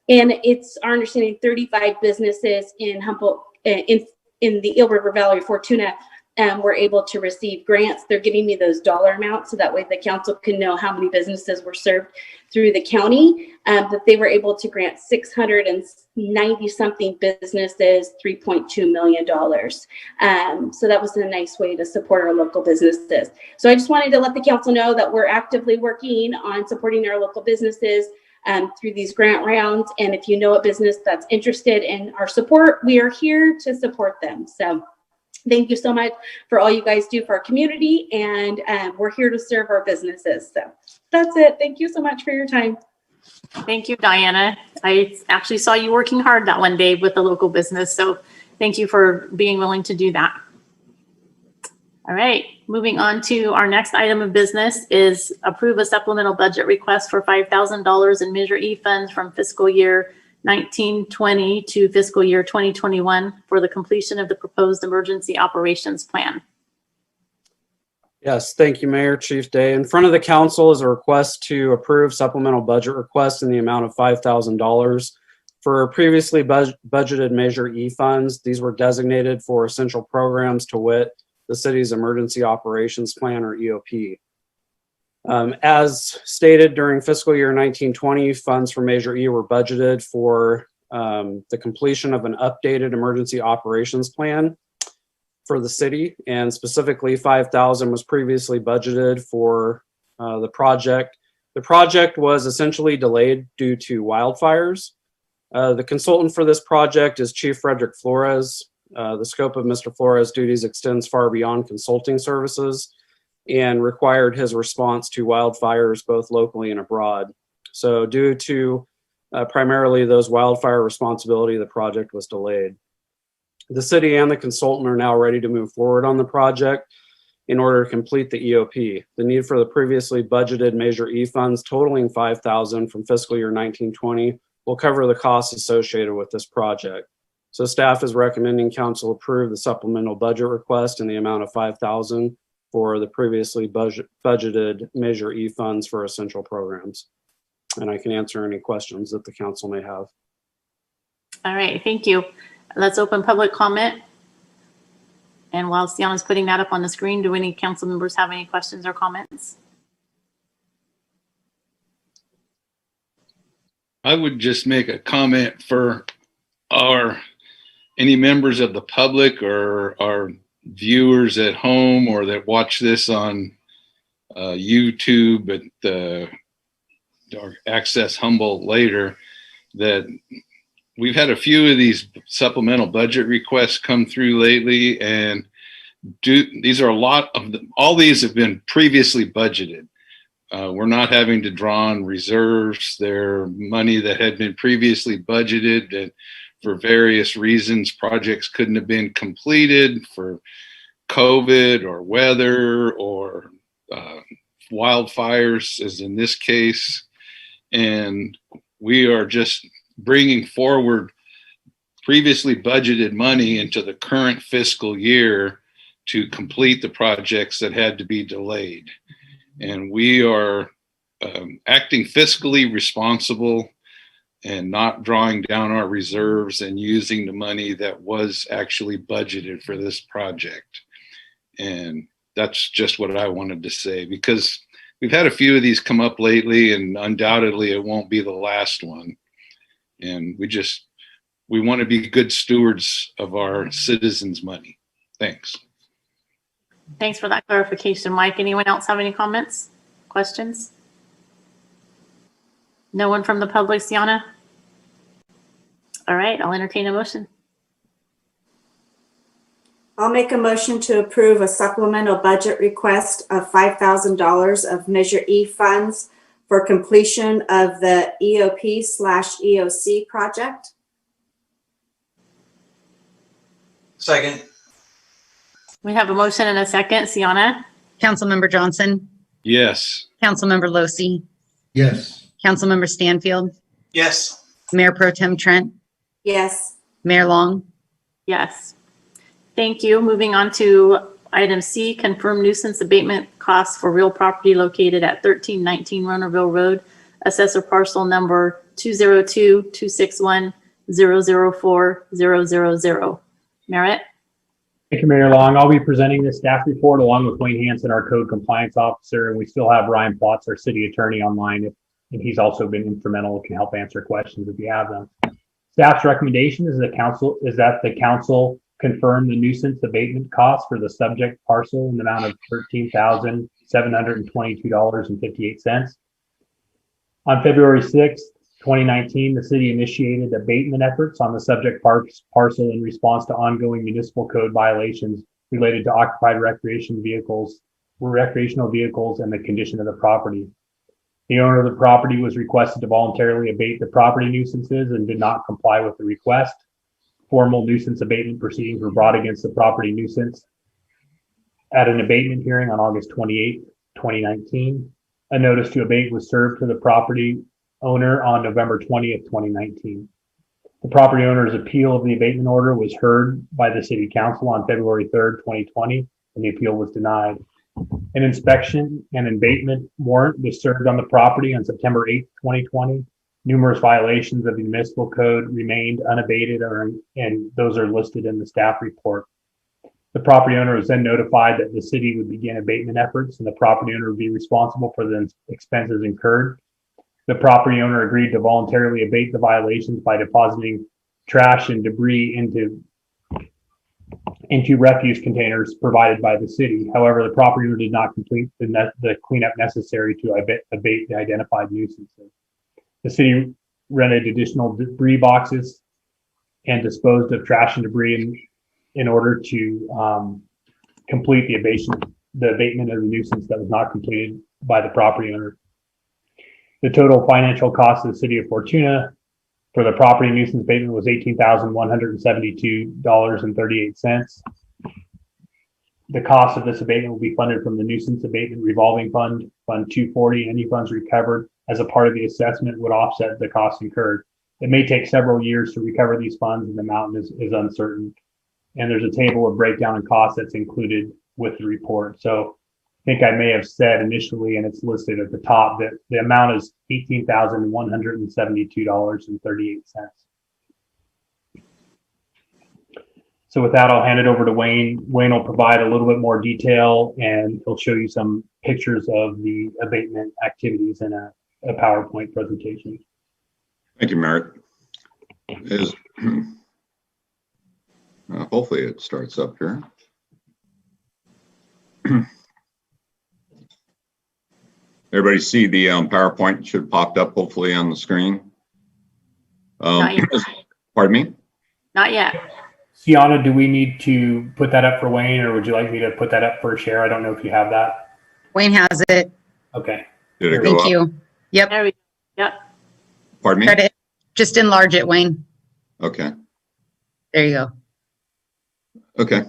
And it's our understanding 35 businesses in Humboldt, in the Eel River Valley, Fortuna, were able to receive grants. They're giving me those dollar amounts so that way the council can know how many businesses were served through the county. That they were able to grant 690 something businesses $3.2 million. So that was a nice way to support our local businesses. So I just wanted to let the council know that we're actively working on supporting our local businesses through these grant rounds. And if you know a business that's interested in our support, we are here to support them. So thank you so much for all you guys do for our community, and we're here to serve our businesses. So that's it. Thank you so much for your time. Thank you, Diana. I actually saw you working hard that one day with the local business, so thank you for being willing to do that. All right, moving on to our next item of business is approve a supplemental budget request for $5,000 in Measure E funds from fiscal year 1920 to fiscal year 2021 for the completion of the proposed emergency operations plan. Yes, thank you, Mayor, Chief Day. In front of the council is a request to approve supplemental budget request in the amount of $5,000 for previously budgeted Measure E funds. These were designated for essential programs, to wit, the city's emergency operations plan, or EOP. As stated, during fiscal year 1920, funds for Measure E were budgeted for the completion of an updated emergency operations plan for the city, and specifically $5,000 was previously budgeted for the project. The project was essentially delayed due to wildfires. The consultant for this project is Chief Frederick Flores. The scope of Mr. Flores' duties extends far beyond consulting services and required his response to wildfires both locally and abroad. So due to primarily those wildfire responsibility, the project was delayed. The city and the consultant are now ready to move forward on the project in order to complete the EOP. The need for the previously budgeted Measure E funds totaling $5,000 from fiscal year 1920 will cover the costs associated with this project. So staff is recommending council approve the supplemental budget request in the amount of $5,000 for the previously budgeted Measure E funds for essential programs. And I can answer any questions that the council may have. All right, thank you. Let's open public comment. And while Sienna's putting that up on the screen, do any council members have any questions or comments? I would just make a comment for our any members of the public or our viewers at home or that watch this on YouTube or access Humboldt later, that we've had a few of these supplemental budget requests come through lately, and these are a lot of them. All these have been previously budgeted. We're not having to draw on reserves. They're money that had been previously budgeted, and for various reasons, projects couldn't have been completed for COVID or weather or wildfires, as in this case. And we are just bringing forward previously budgeted money into the current fiscal year to complete the projects that had to be delayed. And we are acting fiscally responsible and not drawing down our reserves and using the money that was actually budgeted for this project. And that's just what I wanted to say, because we've had a few of these come up lately, and undoubtedly it won't be the last one. And we want to be good stewards of our citizens' money. Thanks. Thanks for that clarification, Mike. Anyone else have any comments, questions? No one from the public, Sienna? All right, I'll entertain a motion. I'll make a motion to approve a supplemental budget request of $5,000 of Measure E funds for completion of the EOP/EOC project. Second. We have a motion and a second. Sienna? Councilmember Johnson, Yes. Councilmember Losi, Yes. Councilmember Stanfield, Yes. Mayor Pro Tem Trent, Yes. Mayor Long. Yes. Thank you. Moving on to item C, confirm nuisance abatement costs for real property located at 1319 Ronerville Road, assessor parcel number 202-261-004-000. Merritt? Thank you, Mayor Long. I'll be presenting the staff report along with Wayne Hanson, our code compliance officer, and we still have Ryan Plotz, our city attorney, online, and he's also been instrumental and can help answer questions if you have them. Staff's recommendation is that the council confirm the nuisance abatement cost for the subject parcel in the amount of $13,722.58. On February 6th, 2019, the city initiated abatement efforts on the subject parcel in response to ongoing municipal code violations related to occupied recreational vehicles and the condition of the property. The owner of the property was requested to voluntarily abate the property nuisances and did not comply with the request. Formal nuisance abatement proceedings were brought against the property nuisance at an abatement hearing on August 28, 2019. A notice to abate was served to the property owner on November 20th, 2019. The property owner's appeal of the abatement order was heard by the city council on February 3rd, 2020, and the appeal was denied. An inspection and abatement warrant was served on the property on September 8th, 2020. Numerous violations of the municipal code remained unabated, and those are listed in the staff report. The property owner was then notified that the city would begin abatement efforts and the property owner would be responsible for the expenses incurred. The property owner agreed to voluntarily abate the violations by depositing trash and debris into refuse containers provided by the city. However, the property owner did not complete the cleanup necessary to abate the identified nuisances. The city rented additional debris boxes and disposed of trash and debris in order to complete the abatement of the nuisance that was not completed by the property owner. The total financial cost of the city of Fortuna for the property nuisance abatement was $18,172.38. The cost of this abatement will be funded from the nuisance abatement revolving fund, Fund 240. Any funds recovered as a part of the assessment would offset the costs incurred. It may take several years to recover these funds, and the amount is uncertain. And there's a table of breakdown and costs that's included with the report. So I think I may have said initially, and it's listed at the top, that the amount is $18,172.38. So with that, I'll hand it over to Wayne. Wayne will provide a little bit more detail, and he'll show you some pictures of the abatement activities in a PowerPoint presentation. Thank you, Merritt. Hopefully it starts up here. Everybody see the PowerPoint should popped up hopefully on the screen. Not yet. Pardon me? Not yet. Sienna, do we need to put that up for Wayne, or would you like me to put that up for share? I don't know if you have that. Wayne has it. Okay. Did it go Thank up? you. Yep. There we go. Yep. Pardon me? Credit. Just enlarge it, Wayne. Okay. There you go. Okay.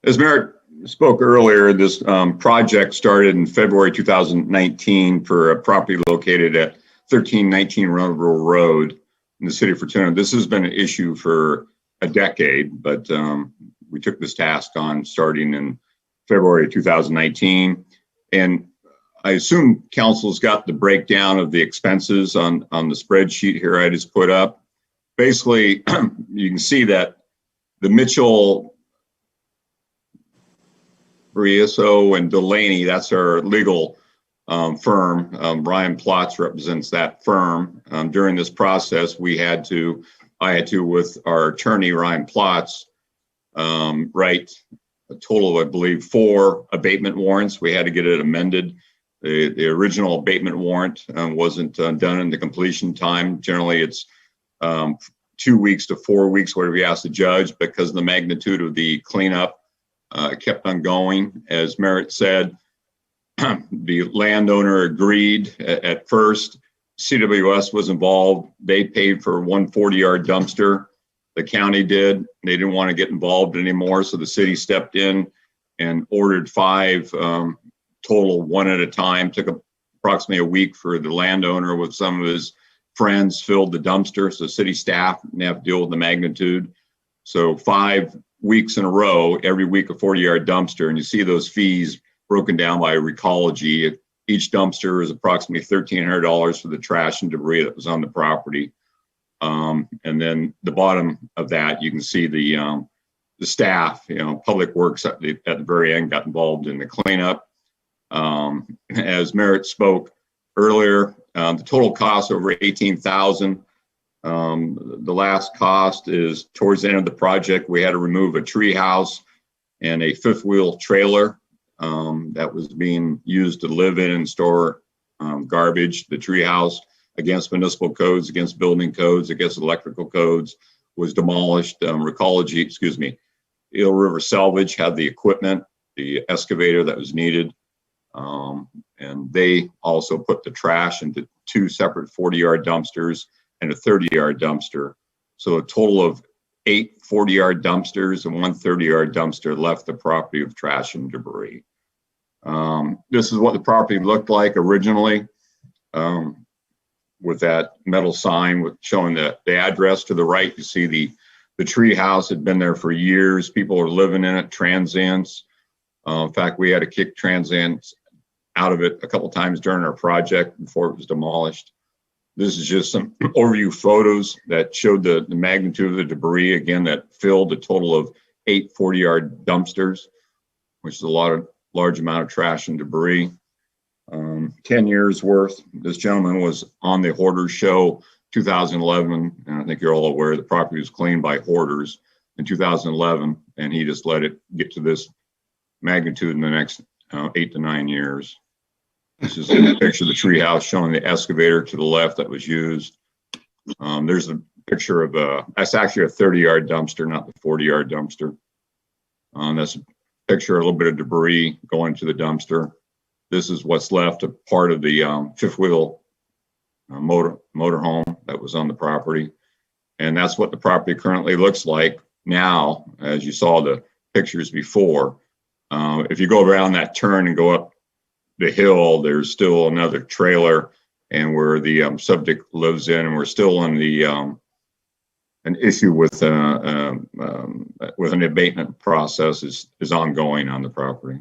As Merritt spoke earlier, this project started in February 2019 for a property located at 1319 Ronoville Road in the city of Fortuna. This has been an issue for a decade, but we took this task on starting in February 2019. And I assume council's got the breakdown of the expenses on the spreadsheet here I just put up. Basically, you can see that the Mitchell, Brioso, and Delaney, that's our legal firm. Ryan Plotz represents that firm. During this process, I had to, with our attorney, Ryan Plotz, write a total of, I believe, 4 abatement warrants. We had to get it amended. The original abatement warrant wasn't done in the completion time. Generally, it's 2 weeks to 4 weeks, whatever you ask the judge, because of the magnitude of the cleanup kept on going. As Merritt said, the landowner agreed at first. CWS was involved. They paid for one 40-yard dumpster. The county did. They didn't want to get involved anymore, so the city stepped in and ordered 5 total, one at a time. Took approximately a week for the landowner with some of his friends filled the dumpster, so city staff didn't have to deal with the magnitude. So 5 weeks in a row, every week a 40-yard dumpster, and you see those fees broken down by recology. Each dumpster is approximately $1,300 for the trash and debris that was on the property. And then the bottom of that, you can see the staff, Public Works at the very end got involved in the cleanup. As Merritt spoke earlier, the total cost over $18,000. The last cost is towards the end of the project. We had to remove a tree house and a 5th wheel trailer that was being used to live in and store garbage. The tree house, against municipal codes, against building codes, against electrical codes, was demolished. Recology, Eel River Salvage had the equipment, the excavator that was needed. And they also put the trash into 2 separate 40-yard dumpsters and a 30-yard dumpster. So a total of 8 40-yard dumpsters and 1 30-yard dumpster left the property of trash and debris. This is what the property looked like originally, with that metal sign showing the address to the right. You see the tree house had been there for years. People were living in it, transients. In fact, we had to kick transients out of it a couple times during our project before it was demolished. This is just some overview photos that showed the magnitude of the debris, again, that filled a total of 8 40-yard dumpsters, which is a large amount of trash and debris. 10 years worth. This gentleman was on the Hoarders Show 2011, and I think you're all aware the property was cleaned by hoarders in 2011, and he just let it get to this magnitude in the next 8 to 9 years. This is a picture of the treehouse showing the excavator to the left that was used. There's a picture of that's actually a 30-yard dumpster, not the 40-yard dumpster. That's a picture, a little bit of debris going to the dumpster. This is what's left, a part of the 5th wheel motorhome that was on the property. And that's what the property currently looks like now, as you saw the pictures before. If you go around that turn and go up the hill, there's still another trailer and where the subject lives in, and we're still in the an issue with an abatement process is ongoing on the property.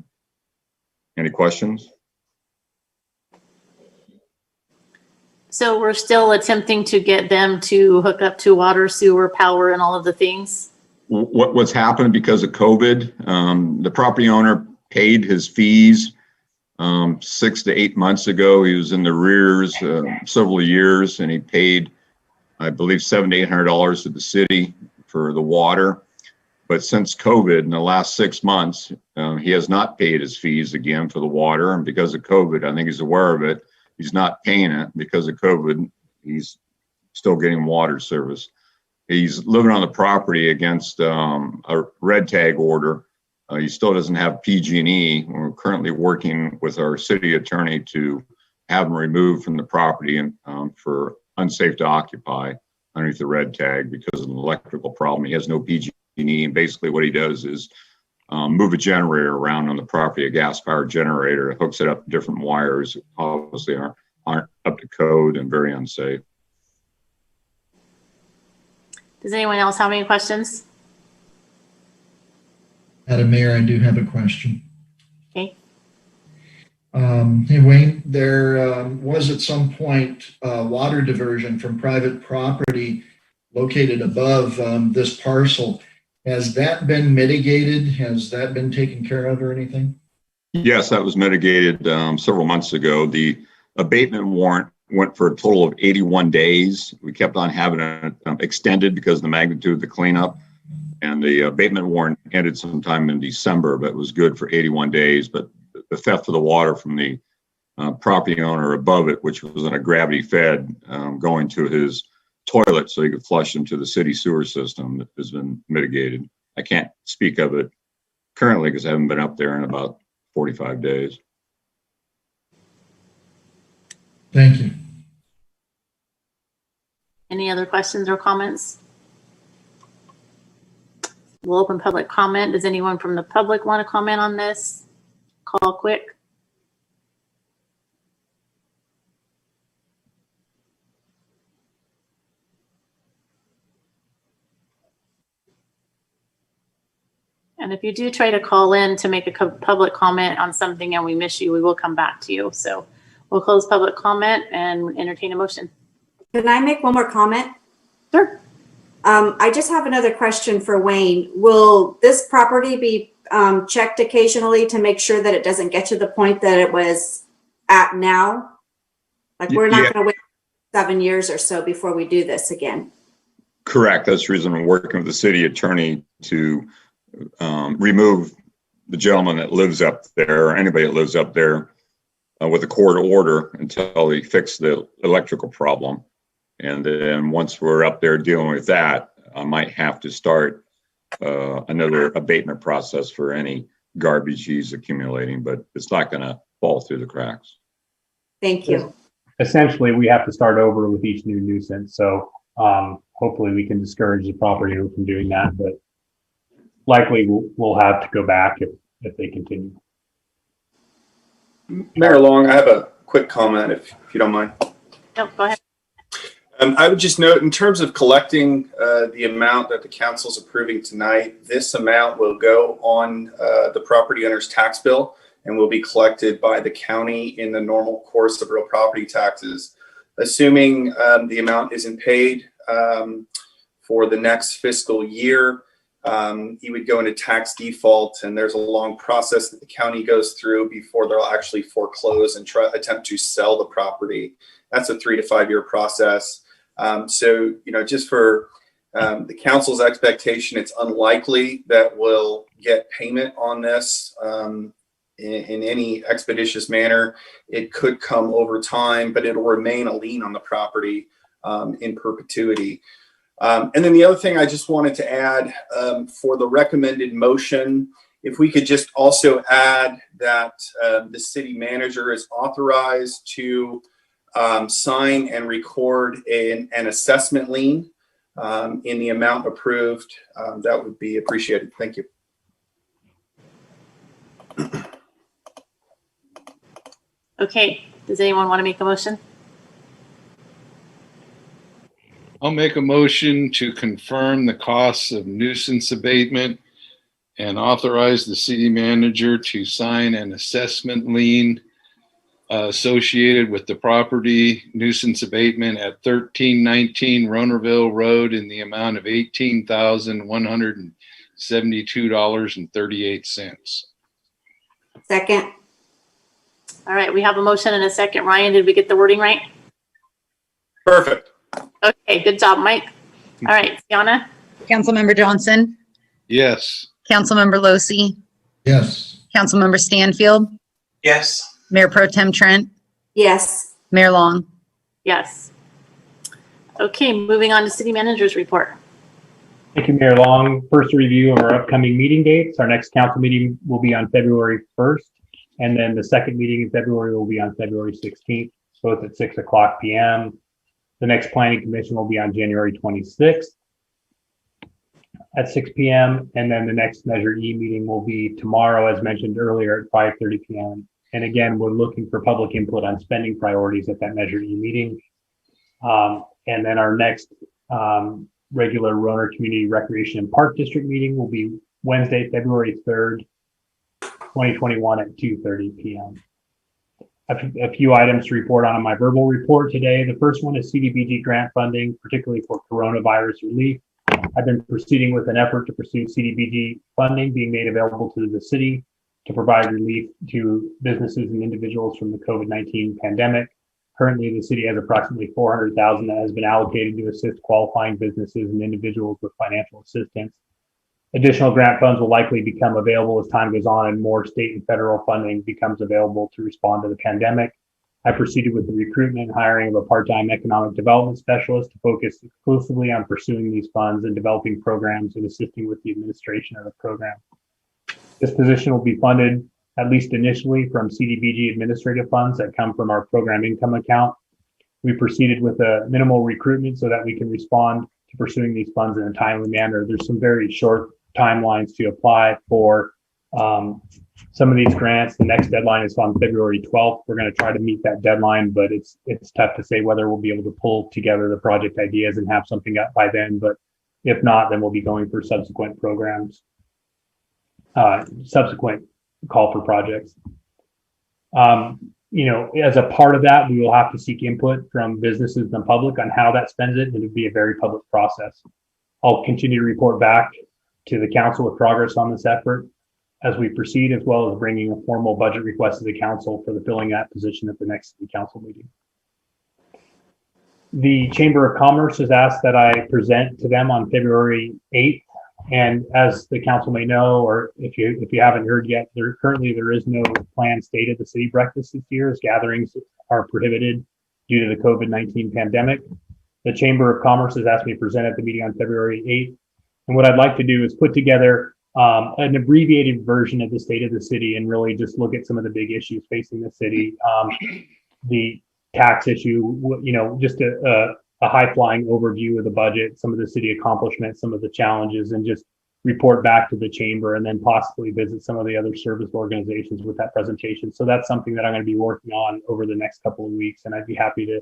Any questions? So we're still attempting to get them to hook up to water, sewer, power, and all of the things? What's happened because of COVID, the property owner paid his fees 6 to 8 months ago. He was in the arrears several years, and he paid, I believe, $700 to $800 to the city for the water. But since COVID, in the last 6 months, he has not paid his fees again for the water. And because of COVID, I think he's aware of it. He's not paying it because of COVID. He's still getting water service. He's living on the property against a red tag order. He still doesn't have PG&E. We're currently working with our city attorney to have him removed from the property and for unsafe to occupy underneath the red tag because of an electrical problem. He has no PG&E, and basically what he does is move a generator around on the property, a gas-powered generator, hooks it up to different wires, obviously aren't up to code and very unsafe. Does anyone else have any questions? Madam Mayor, I do have a question. Okay. Hey, Wayne, there was at some point water diversion from private property located above this parcel. Has that been mitigated? Has that been taken care of or anything? Yes, that was mitigated several months ago. The abatement warrant went for a total of 81 days. We kept on having it extended because of the magnitude of the cleanup. And the abatement warrant ended sometime in December, but it was good for 81 days. But the theft of the water from the property owner above it, which was in a gravity fed going to his toilet so he could flush into the city sewer system, has been mitigated. I can't speak of it currently because I haven't been up there in about 45 days. Thank you. Any other questions or comments? We'll open public comment. Does anyone from the public want to comment on this? Call quick. And if you do try to call in to make a public comment on something and we miss you, we will come back to you. So we'll close public comment and entertain a motion. Can I make one more comment? Sure. I just have another question for Wayne. Will this property be checked occasionally to make sure that it doesn't get to the point that it was at now? Like we're not going to wait 7 years or so before we do this again. Correct. That's the reason we're working with the city attorney to remove the gentleman that lives up there or anybody that lives up there with a court order until he fixes the electrical problem. And then once we're up there dealing with that, I might have to start another abatement process for any garbage he's accumulating, but it's not going to fall through the cracks. Thank you. Essentially, we have to start over with each new nuisance. So hopefully we can discourage the property owner from doing that, but likely we'll have to go back if they continue. Mayor Long, I have a quick comment if you don't mind. No, go ahead. I would just note in terms of collecting the amount that the council is approving tonight, this amount will go on the property owner's tax bill and will be collected by the county in the normal course of real property taxes. Assuming the amount isn't paid for the next fiscal year, he would go into tax default, and there's a long process that the county goes through before they'll actually foreclose and attempt to sell the property. That's a 3 to 5 year process. So, just for the council's expectation, it's unlikely that we'll get payment on this in any expeditious manner. It could come over time, but it'll remain a lien on the property in perpetuity. And then the other thing I just wanted to add for the recommended motion, if we could just also add that the city manager is authorized to sign and record an assessment lien in the amount approved, that would be appreciated. Thank you. Okay. Does anyone want to make a motion? I'll make a motion to confirm the costs of nuisance abatement and authorize the city manager to sign an assessment lien associated with the property nuisance abatement at 1319 Ronerville Road in the amount of $18,172.38. Second. All right. We have a motion and a second. Ryan, did we get the wording right? Perfect. Okay. Good job, Mike. All right. Tiana? Councilmember Johnson, Yes. Councilmember Losi, Yes. Councilmember Stanfield, Yes. Mayor Pro Tem Trent, Yes. Mayor Long. Yes. Okay, moving on to city manager's report. Thank you, Mayor Long. First review of our upcoming meeting dates. Our next council meeting will be on February 1st, and then the second meeting in February will be on February 16th, both at 6 o'clock p.m. The next planning commission will be on January 26th at 6 p.m. And then the next Measure E meeting will be tomorrow, as mentioned earlier, at 5:30 p.m. And again, we're looking for public input on spending priorities at that Measure E meeting. And then our next regular Roner Community Recreation and Park District meeting will be Wednesday, February 3rd, 2021 at 2:30 p.m. A few items to report on in my verbal report today. The first one is CDBG grant funding, particularly for coronavirus relief. I've been proceeding with an effort to pursue CDBG funding being made available to the city to provide relief to businesses and individuals from the COVID-19 pandemic. Currently, the city has approximately $400,000 that has been allocated to assist qualifying businesses and individuals with financial assistance. Additional grant funds will likely become available as time goes on and more state and federal funding becomes available to respond to the pandemic. I proceeded with the recruitment and hiring of a part-time economic development specialist to focus exclusively on pursuing these funds and developing programs and assisting with the administration of the program. This position will be funded, at least initially, from CDBG administrative funds that come from our program income account. We proceeded with a minimal recruitment so that we can respond to pursuing these funds in a timely manner. There's some very short timelines to apply for some of these grants. The next deadline is on February 12th. We're going to try to meet that deadline, but it's tough to say whether we'll be able to pull together the project ideas and have something up by then. But if not, then we'll be going for subsequent programs, subsequent call for projects. As a part of that, we will have to seek input from businesses and the public on how that spends it, and it'll be a very public process. I'll continue to report back to the council with progress on this effort as we proceed, as well as bringing a formal budget request to the council for the filling that position at the next city council meeting. The Chamber of Commerce has asked that I present to them on February 8th. And as the council may know, or if you haven't heard yet, there is no planned State of the City breakfast this year, as gatherings are prohibited due to the COVID-19 pandemic. The Chamber of Commerce has asked me to present at the meeting on February 8th. And what I'd like to do is put together an abbreviated version of the State of the City and really just look at some of the big issues facing the city. The tax issue, just a high-flying overview of the budget, some of the city accomplishments, some of the challenges, and just report back to the chamber, and then possibly visit some of the other service organizations with that presentation. So that's something that I'm going to be working on over the next couple of weeks, and I'd be happy to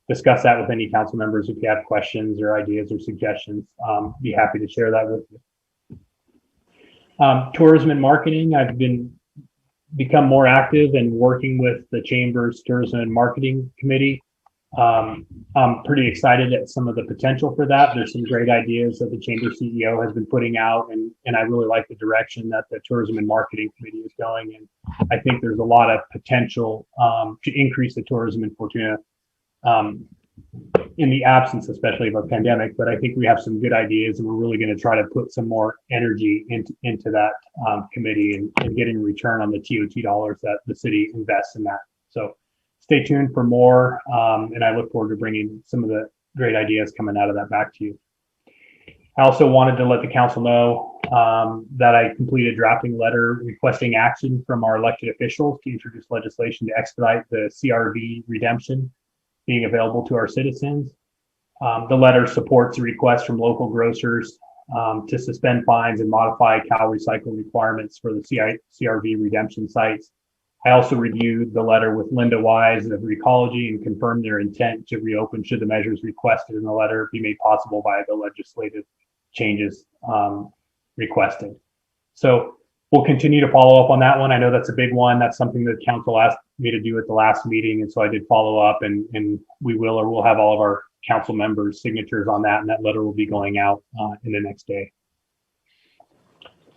discuss that with any council members if you have questions or ideas or suggestions. Be happy to share that with you. Tourism and marketing, I've become more active and working with the Chamber's Tourism and Marketing Committee. I'm pretty excited at some of the potential for that. There's some great ideas that the Chamber CEO has been putting out, and I really like the direction that the Tourism and Marketing Committee is going. And I think there's a lot of potential to increase the tourism in Fortuna in the absence, especially of a pandemic. But I think we have some good ideas, and we're really going to try to put some more energy into that committee and getting a return on the TOT dollars that the city invests in that. So stay tuned for more, and I look forward to bringing some of the great ideas coming out of that back to you. I also wanted to let the council know that I completed drafting a letter requesting action from our elected officials to introduce legislation to expedite the CRV redemption being available to our citizens. The letter supports a request from local grocers to suspend fines and modify cow recycle requirements for the CRV redemption sites. I also reviewed the letter with Linda Wise of Recology and confirmed their intent to reopen should the measures requested in the letter be made possible by the legislative changes requested. So we'll continue to follow up on that one. I know that's a big one. That's something that council asked me to do at the last meeting, and so I did follow up, and we'll have all of our council members' signatures on that, and that letter will be going out in the next day.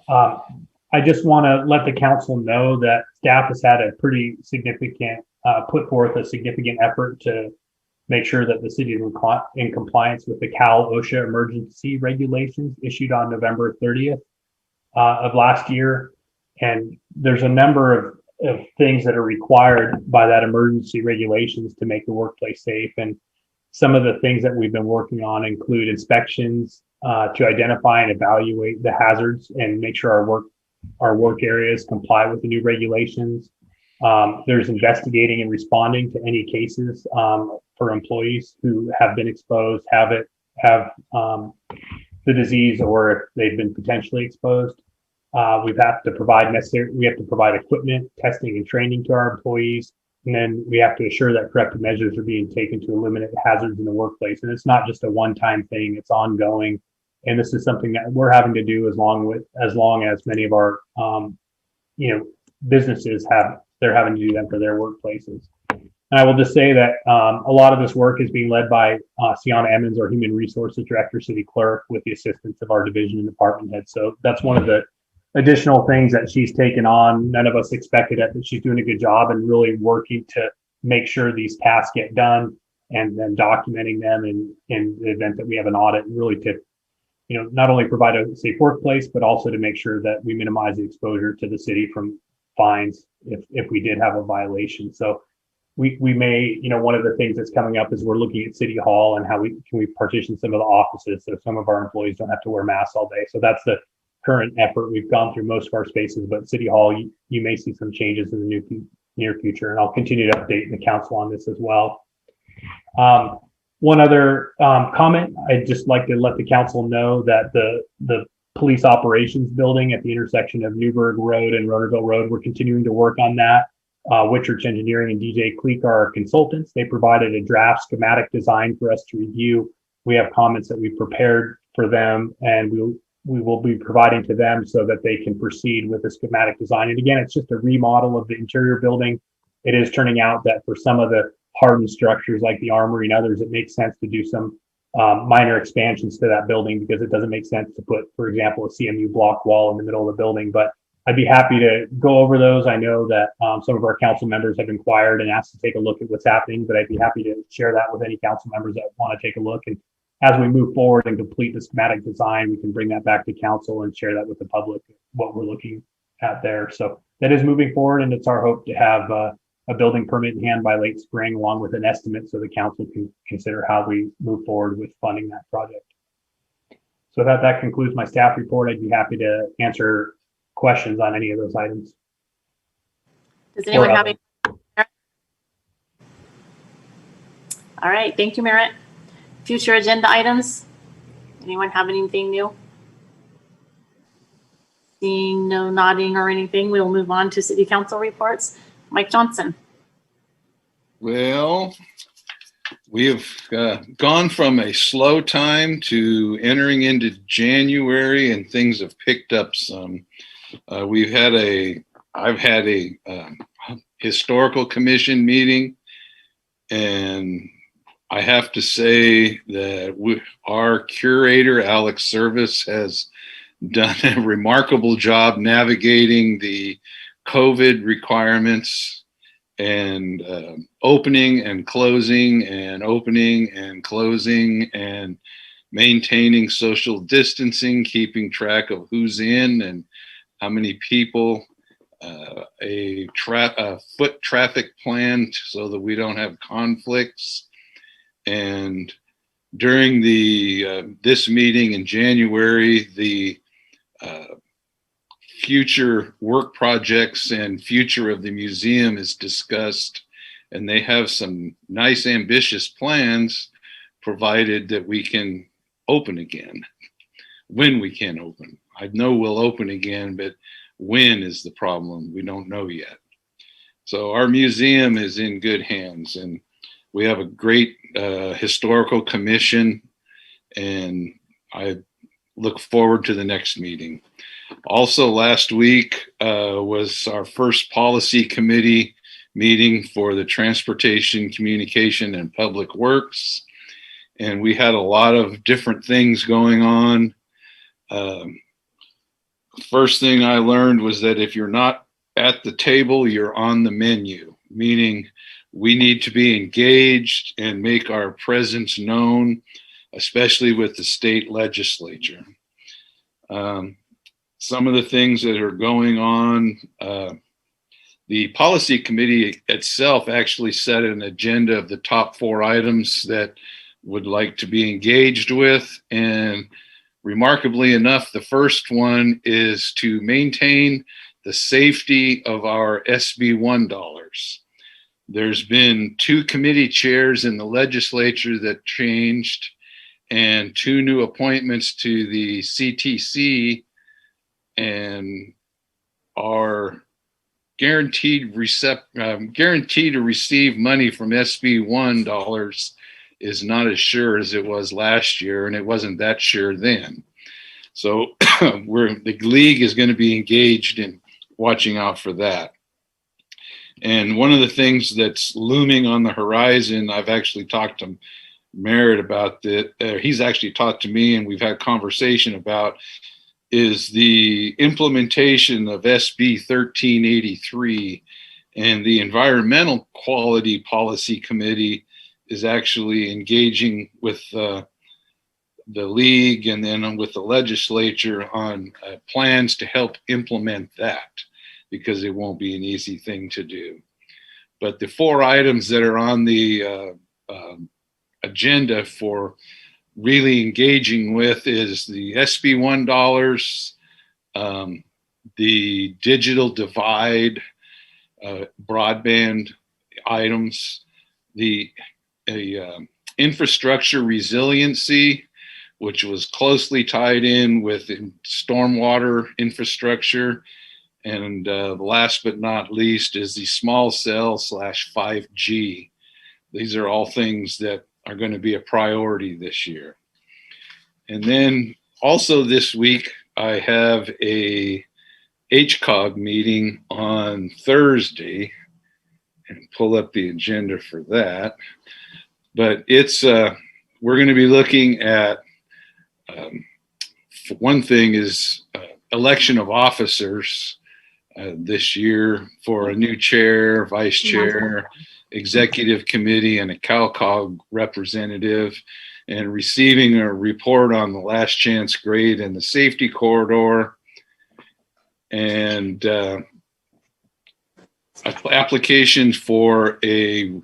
I just want to let the council know that staff has had a pretty significant, put forth a significant effort to make sure that the city is in compliance with the Cal OSHA emergency regulations issued on November 30th. of last year. And there's a number of things that are required by that emergency regulations to make the workplace safe. And some of the things that we've been working on include inspections to identify and evaluate the hazards and make sure our work areas comply with the new regulations. There's investigating and responding to any cases for employees who have been exposed, have the disease, or if they've been potentially exposed. We have to provide equipment, testing, and training to our employees. And then we have to assure that corrective measures are being taken to eliminate hazards in the workplace. And it's not just a one-time thing, it's ongoing. And this is something that we're having to do as long as many of our businesses they're having to do that for their workplaces. And I will just say that a lot of this work is being led by Sienna Emmons, our Human Resources Director, City Clerk, with the assistance of our division and department heads. So that's one of the additional things that she's taken on. None of us expected it, but she's doing a good job and really working to make sure these tasks get done, and then documenting them in the event that we have an audit, and really to, not only provide a safe workplace, but also to make sure that we minimize the exposure to the city from fines if we did have a violation. So we may, one of the things that's coming up is we're looking at City Hall and how we partition some of the offices so some of our employees don't have to wear masks all day. So that's the current effort. We've gone through most of our spaces, but City Hall, you may see some changes in the near future, and I'll continue to update the council on this as well. One other comment, I'd just like to let the council know that the police operations building at the intersection of Newburgh Road and Ronerville Road, we're continuing to work on that. Whitchurch Engineering and DJ Cleek are our consultants. They provided a draft schematic design for us to review. We have comments that we prepared for them, and we will be providing to them so that they can proceed with the schematic design. And again, it's just a remodel of the interior building. It is turning out that for some of the hardened structures like the armory and others, it makes sense to do some minor expansions to that building, because it doesn't make sense to put, for example, a CMU block wall in the middle of the building. But I'd be happy to go over those. I know that some of our council members have inquired and asked to take a look at what's happening, but I'd be happy to share that with any council members that want to take a look. And as we move forward and complete the schematic design, we can bring that back to council and share that with the public, what we're looking at there. So that is moving forward, and it's our hope to have a building permit in hand by late spring, along with an estimate, so the council can consider how we move forward with funding that project. So that concludes my staff report. I'd be happy to answer questions on any of those items. Does anyone have any? All right, thank you, Merritt. Future agenda items. Anyone have anything new? Seeing no nodding or anything, we'll move on to city council reports. Mike Johnson. Well, we have gone from a slow time to entering into January, and things have picked up some. I've had a historical commission meeting, and I have to say that our curator, Alex Service, has done a remarkable job navigating the COVID requirements and opening and closing and opening and closing and maintaining social distancing, keeping track of who's in and how many people, a foot traffic plan so that we don't have conflicts. And during this meeting in January, the future work projects and future of the museum is discussed, and they have some nice ambitious plans, provided that we can open again. When we can open. I know we'll open again, but when is the problem? We don't know yet. So our museum is in good hands, and we have a great historical commission, and I look forward to the next meeting. Also, last week was our first policy committee meeting for the Transportation, Communication, and Public Works. And we had a lot of different things going on. First thing I learned was that if you're not at the table, you're on the menu, meaning we need to be engaged and make our presence known, especially with the state legislature. some of the things that are going on. The policy committee itself actually set an agenda of the top 4 items that would like to be engaged with. And remarkably enough, the first one is to maintain the safety of our SB1 dollars. There's been 2 committee chairs in the legislature that changed, and 2 new appointments to the CTC, and are guaranteed to receive money from SB1 dollars is not as sure as it was last year, and it wasn't that sure then. So the league is going to be engaged in watching out for that. And one of the things that's looming on the horizon, I've actually talked to Merritt about that. He's actually talked to me, and we've had conversation about, is the implementation of SB 1383, and the Environmental Quality Policy Committee is actually engaging with the league and then with the legislature on plans to help implement that, because it won't be an easy thing to do. But the 4 items that are on the agenda for really engaging with is the SB1 dollars, the digital divide, broadband items, the infrastructure resiliency, which was closely tied in with stormwater infrastructure, and last but not least is the small cell / 5G. These are all things that are going to be a priority this year. And then also this week, I have a HCOG meeting on Thursday, and pull up the agenda for that. But it's, we're going to be looking at, one thing is election of officers this year for a new chair, vice chair, executive committee, and a CalCog representative, and receiving a report on the last chance grade and the safety corridor, and applications for the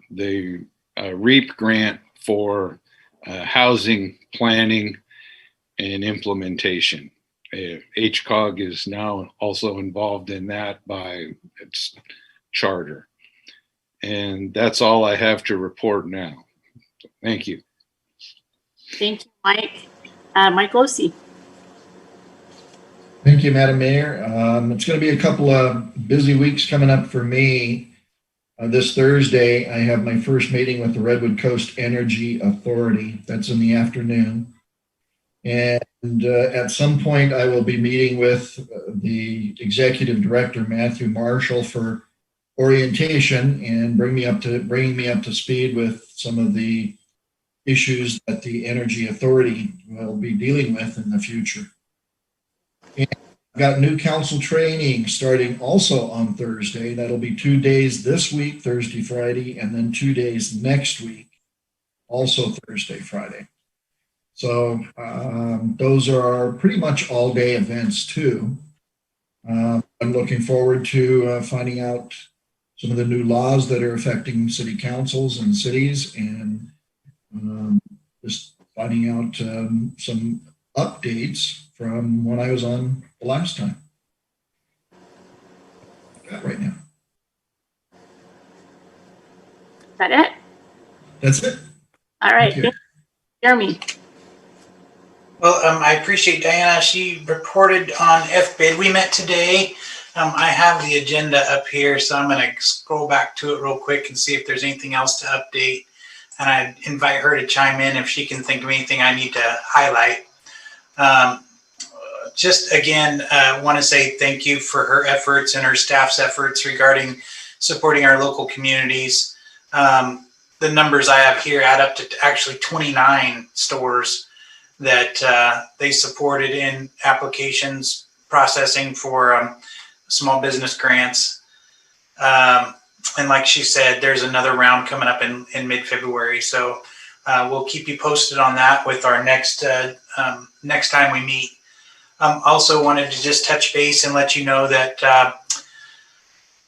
REAP grant for housing planning and implementation. HCOG is now also involved in that by its charter. And that's all I have to report now. Thank you. Thank you, Mike. Mike Losey. Thank you, Madam Mayor. It's going to be a couple of busy weeks coming up for me. This Thursday, I have my first meeting with the Redwood Coast Energy Authority. That's in the afternoon. And at some point, I will be meeting with the Executive Director, Matthew Marshall, for orientation and bringing me up to speed with some of the issues that the Energy Authority will be dealing with in the future. And I've got new council training starting also on Thursday. That'll be 2 days this week, Thursday, Friday, and then 2 days next week, also Thursday, Friday. So those are pretty much all day events too. I'm looking forward to finding out some of the new laws that are affecting city councils and cities, and just finding out some updates from when I was on the last time. Got right now. Is that it? That's it. All right. Jeremy. Well, I appreciate Diana. She reported on FBID. We met today. I have the agenda up here, so I'm going to scroll back to it real quick and see if there's anything else to update. And I invite her to chime in if she can think of anything I need to highlight. Just again, want to say thank you for her efforts and her staff's efforts regarding supporting our local communities. The numbers I have here add up to actually 29 stores that they supported in applications processing for small business grants. And like she said, there's another round coming up in mid-February. So we'll keep you posted on that with our next time we meet. Also wanted to just touch base and let you know that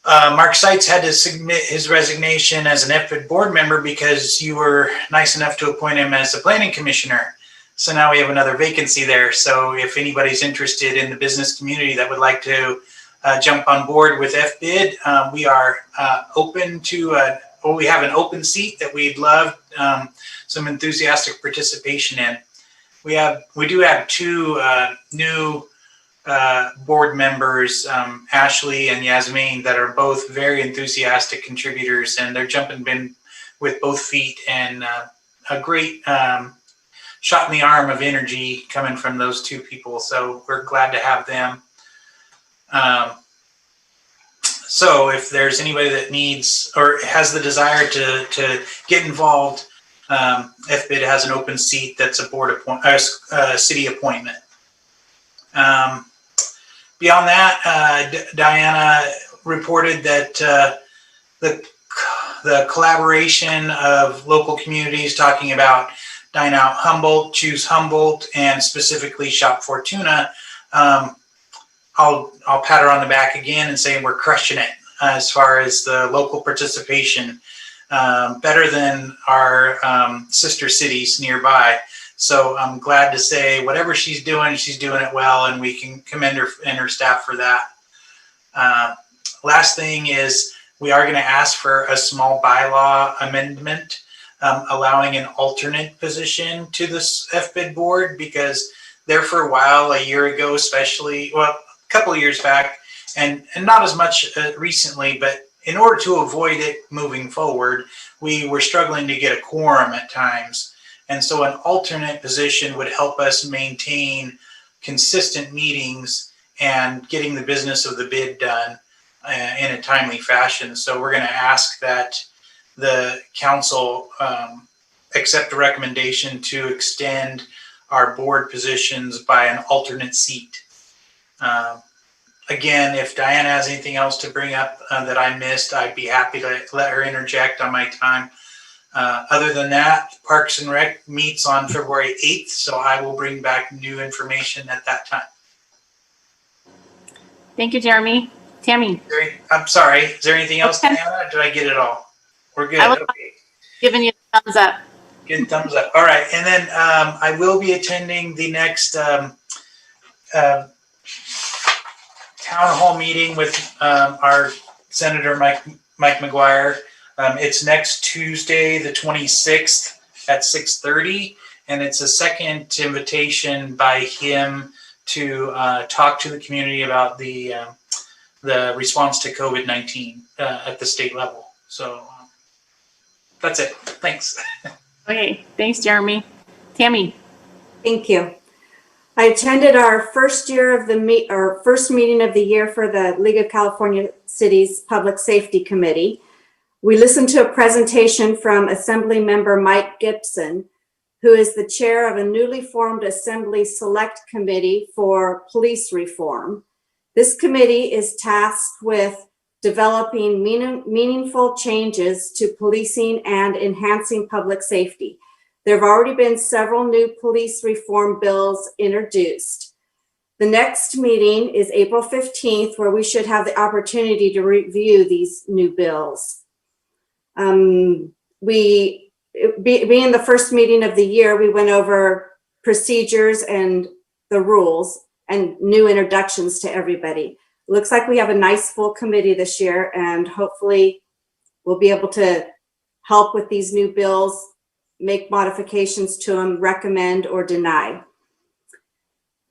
Mark Seitz had to submit his resignation as an FBID board member because you were nice enough to appoint him as the planning commissioner. So now we have another vacancy there. So if anybody's interested in the business community that would like to jump on board with FBID, we are open to, we have an open seat that we'd love some enthusiastic participation in. We do have two new board members, Ashley and Yasmin, that are both very enthusiastic contributors, and they're jumping in with both feet, and a great shot in the arm of energy coming from those two people. So we're glad to have them. So if there's anybody that needs or has the desire to get involved, FBID has an open seat that's a board city appointment. Beyond that, Diana reported that the collaboration of local communities talking about Dine Out Humboldt, Choose Humboldt, and specifically Shop Fortuna, I'll pat her on the back again and say we're crushing it as far as the local participation, better than our sister cities nearby. So I'm glad to say whatever she's doing it well, and we can commend her and her staff for that. Last thing is we are going to ask for a small bylaw amendment, allowing an alternate position to this FBID board, because there for a while, a year ago especially, well, a couple of years back, and not as much recently, but in order to avoid it moving forward, we were struggling to get a quorum at times. And so an alternate position would help us maintain consistent meetings and getting the business of the bid done in a timely fashion. So we're going to ask that the council accept a recommendation to extend our board positions by an alternate seat. Again, if Diana has anything else to bring up that I missed, I'd be happy to let her interject on my time. Other than that, Parks and Rec meets on February 8th, so I will bring back new information at that time. Thank you, Jeremy. Tammy. I'm sorry. Is there anything else, Diana? Did I get it all? We're good. Okay. Giving you a thumbs up. Good thumbs up. All right. And then I will be attending the next town hall meeting with our Senator Mike McGuire. It's next Tuesday, the 26th at 6:30, and it's a second invitation by him to talk to the community about the response to COVID-19 at the state level. So that's it. Thanks. Okay. Thanks, Jeremy. Tammy. Thank you. I attended our first year of first meeting of the year for the League of California Cities Public Safety Committee. We listened to a presentation from Assembly Member Mike Gibson, who is the chair of a newly formed Assembly Select Committee for Police Reform. This committee is tasked with developing meaningful changes to policing and enhancing public safety. There have already been several new police reform bills introduced. The next meeting is April 15th, where we should have the opportunity to review these new bills. Being the first meeting of the year, we went over procedures and the rules and new introductions to everybody. Looks like we have a nice full committee this year, and hopefully we'll be able to help with these new bills, make modifications to them, recommend or deny.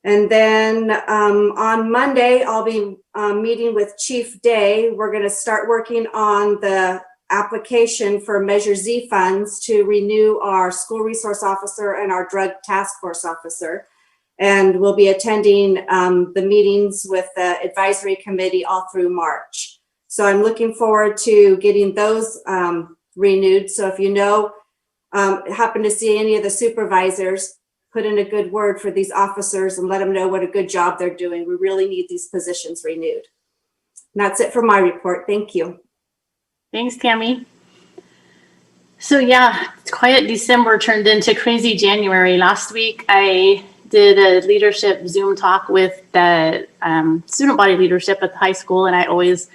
And then on Monday, I'll be meeting with Chief Day. We're going to start working on the application for Measure Z funds to renew our school resource officer and our drug task force officer. And we'll be attending the meetings with the advisory committee all through March. So I'm looking forward to getting those renewed. So if you know, happen to see any of the supervisors, put in a good word for these officers and let them know what a good job they're doing. We really need these positions renewed. And that's it for my report. Thank you. Thanks, Tammy. So yeah, quiet December turned into crazy January. Last week, I did a leadership Zoom talk with the student body leadership at the high school, and I always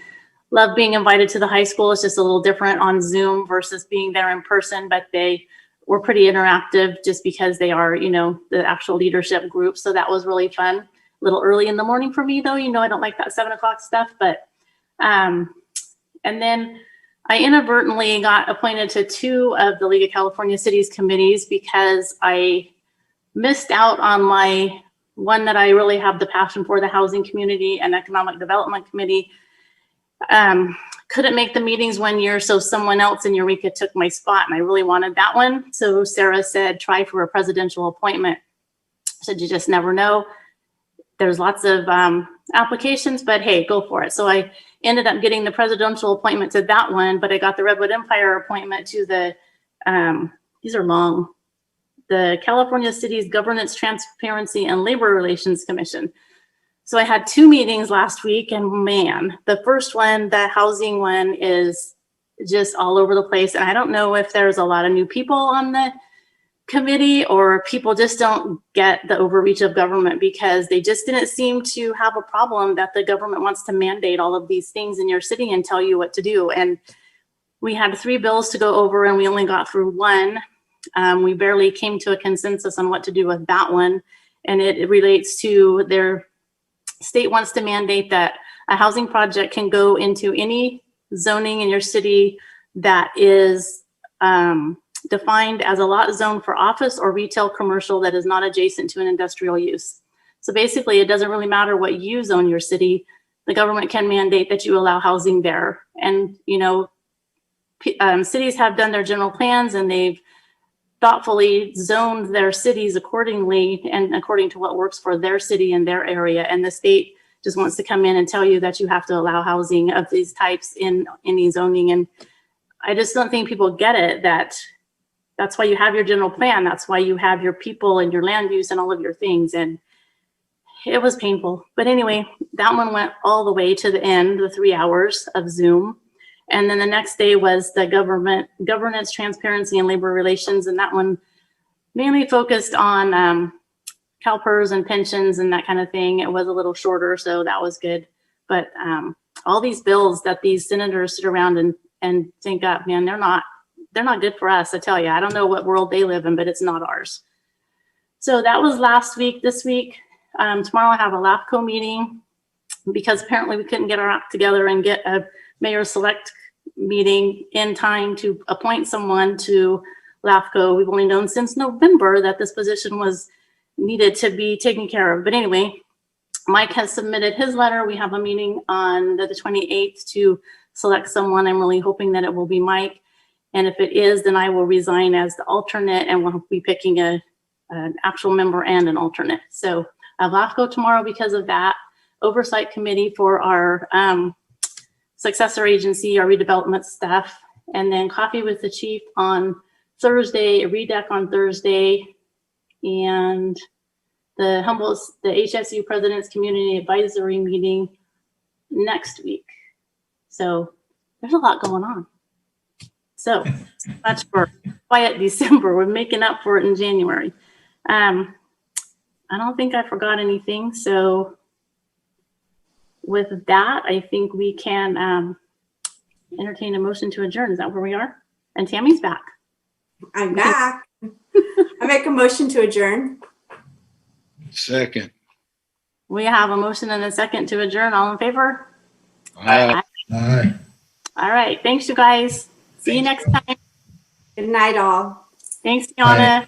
love being invited to the high school. It's just a little different on Zoom versus being there in person, but they were pretty interactive just because they are, you know, the actual leadership group. So that was really fun. A little early in the morning for me though, you know, I don't like that 7 o'clock stuff, but, and then I inadvertently got appointed to 2 of the League of California Cities committees because I missed out on my one that I really have the passion for, the Housing Community and Economic Development Committee. Couldn't make the meetings one year, so someone else in Eureka took my spot, and I really wanted that one. So Sarah said, try for a presidential appointment. I said, you just never know. There's lots of applications, but hey, go for it. So I ended up getting the presidential appointment to that one, but I got the Redwood Empire appointment to the, these are long, the California Cities Governance, Transparency, and Labor Relations Commission. So I had 2 meetings last week, and man, the first one, the housing one, is just all over the place. And I don't know if there's a lot of new people on the committee or people just don't get the overreach of government, because they just didn't seem to have a problem that the government wants to mandate all of these things in your city and tell you what to do. And we had 3 bills to go over, and we only got through 1. We barely came to a consensus on what to do with that one. And it relates to their state wants to mandate that a housing project can go into any zoning in your city that is defined as a lot zone for office or retail commercial that is not adjacent to an industrial use. So basically, it doesn't really matter what you zone your city. The government can mandate that you allow housing there. And, you know, cities have done their general plans, and they've thoughtfully zoned their cities accordingly and according to what works for their city and their area. And the state just wants to come in and tell you that you have to allow housing of these types in any zoning. And I just don't think people get it, that's why you have your general plan. That's why you have your people and your land use and all of your things. And it was painful. But anyway, that one went all the way to the end, the 3 hours of Zoom. And then the next day was the governance, transparency, and labor relations. And that one mainly focused on CalPERS and pensions and that kind of thing. It was a little shorter, so that was good. But all these bills that these senators sit around and think up, man, they're not good for us, I tell you. I don't know what world they live in, but it's not ours. So that was last week. This week, tomorrow I have a LAFCO meeting, because apparently we couldn't get our act together and get a mayor select meeting in time to appoint someone to LAFCO. We've only known since November that this position was needed to be taken care of. But anyway, Mike has submitted his letter. We have a meeting on the 28th to select someone. I'm really hoping that it will be Mike. And if it is, then I will resign as the alternate, and we'll be picking an actual member and an alternate. So I have LAFCO tomorrow because of that. Oversight committee for our successor agency, our redevelopment staff, and then coffee with the chief on Thursday, a redeck on Thursday, and the HSU President's Community Advisory meeting next week. So there's a lot going on. So much for quiet December. We're making up for it in January. I don't think I forgot anything. So with that, I think we can entertain a motion to adjourn. Is that where we are? And Tammy's back. I'm back. I make a motion to adjourn. Second. We have a motion and a second to adjourn. All in favor? Aye. Aye. All right. Thanks, you guys. See you next time. Good night, all. Thanks, Tiana.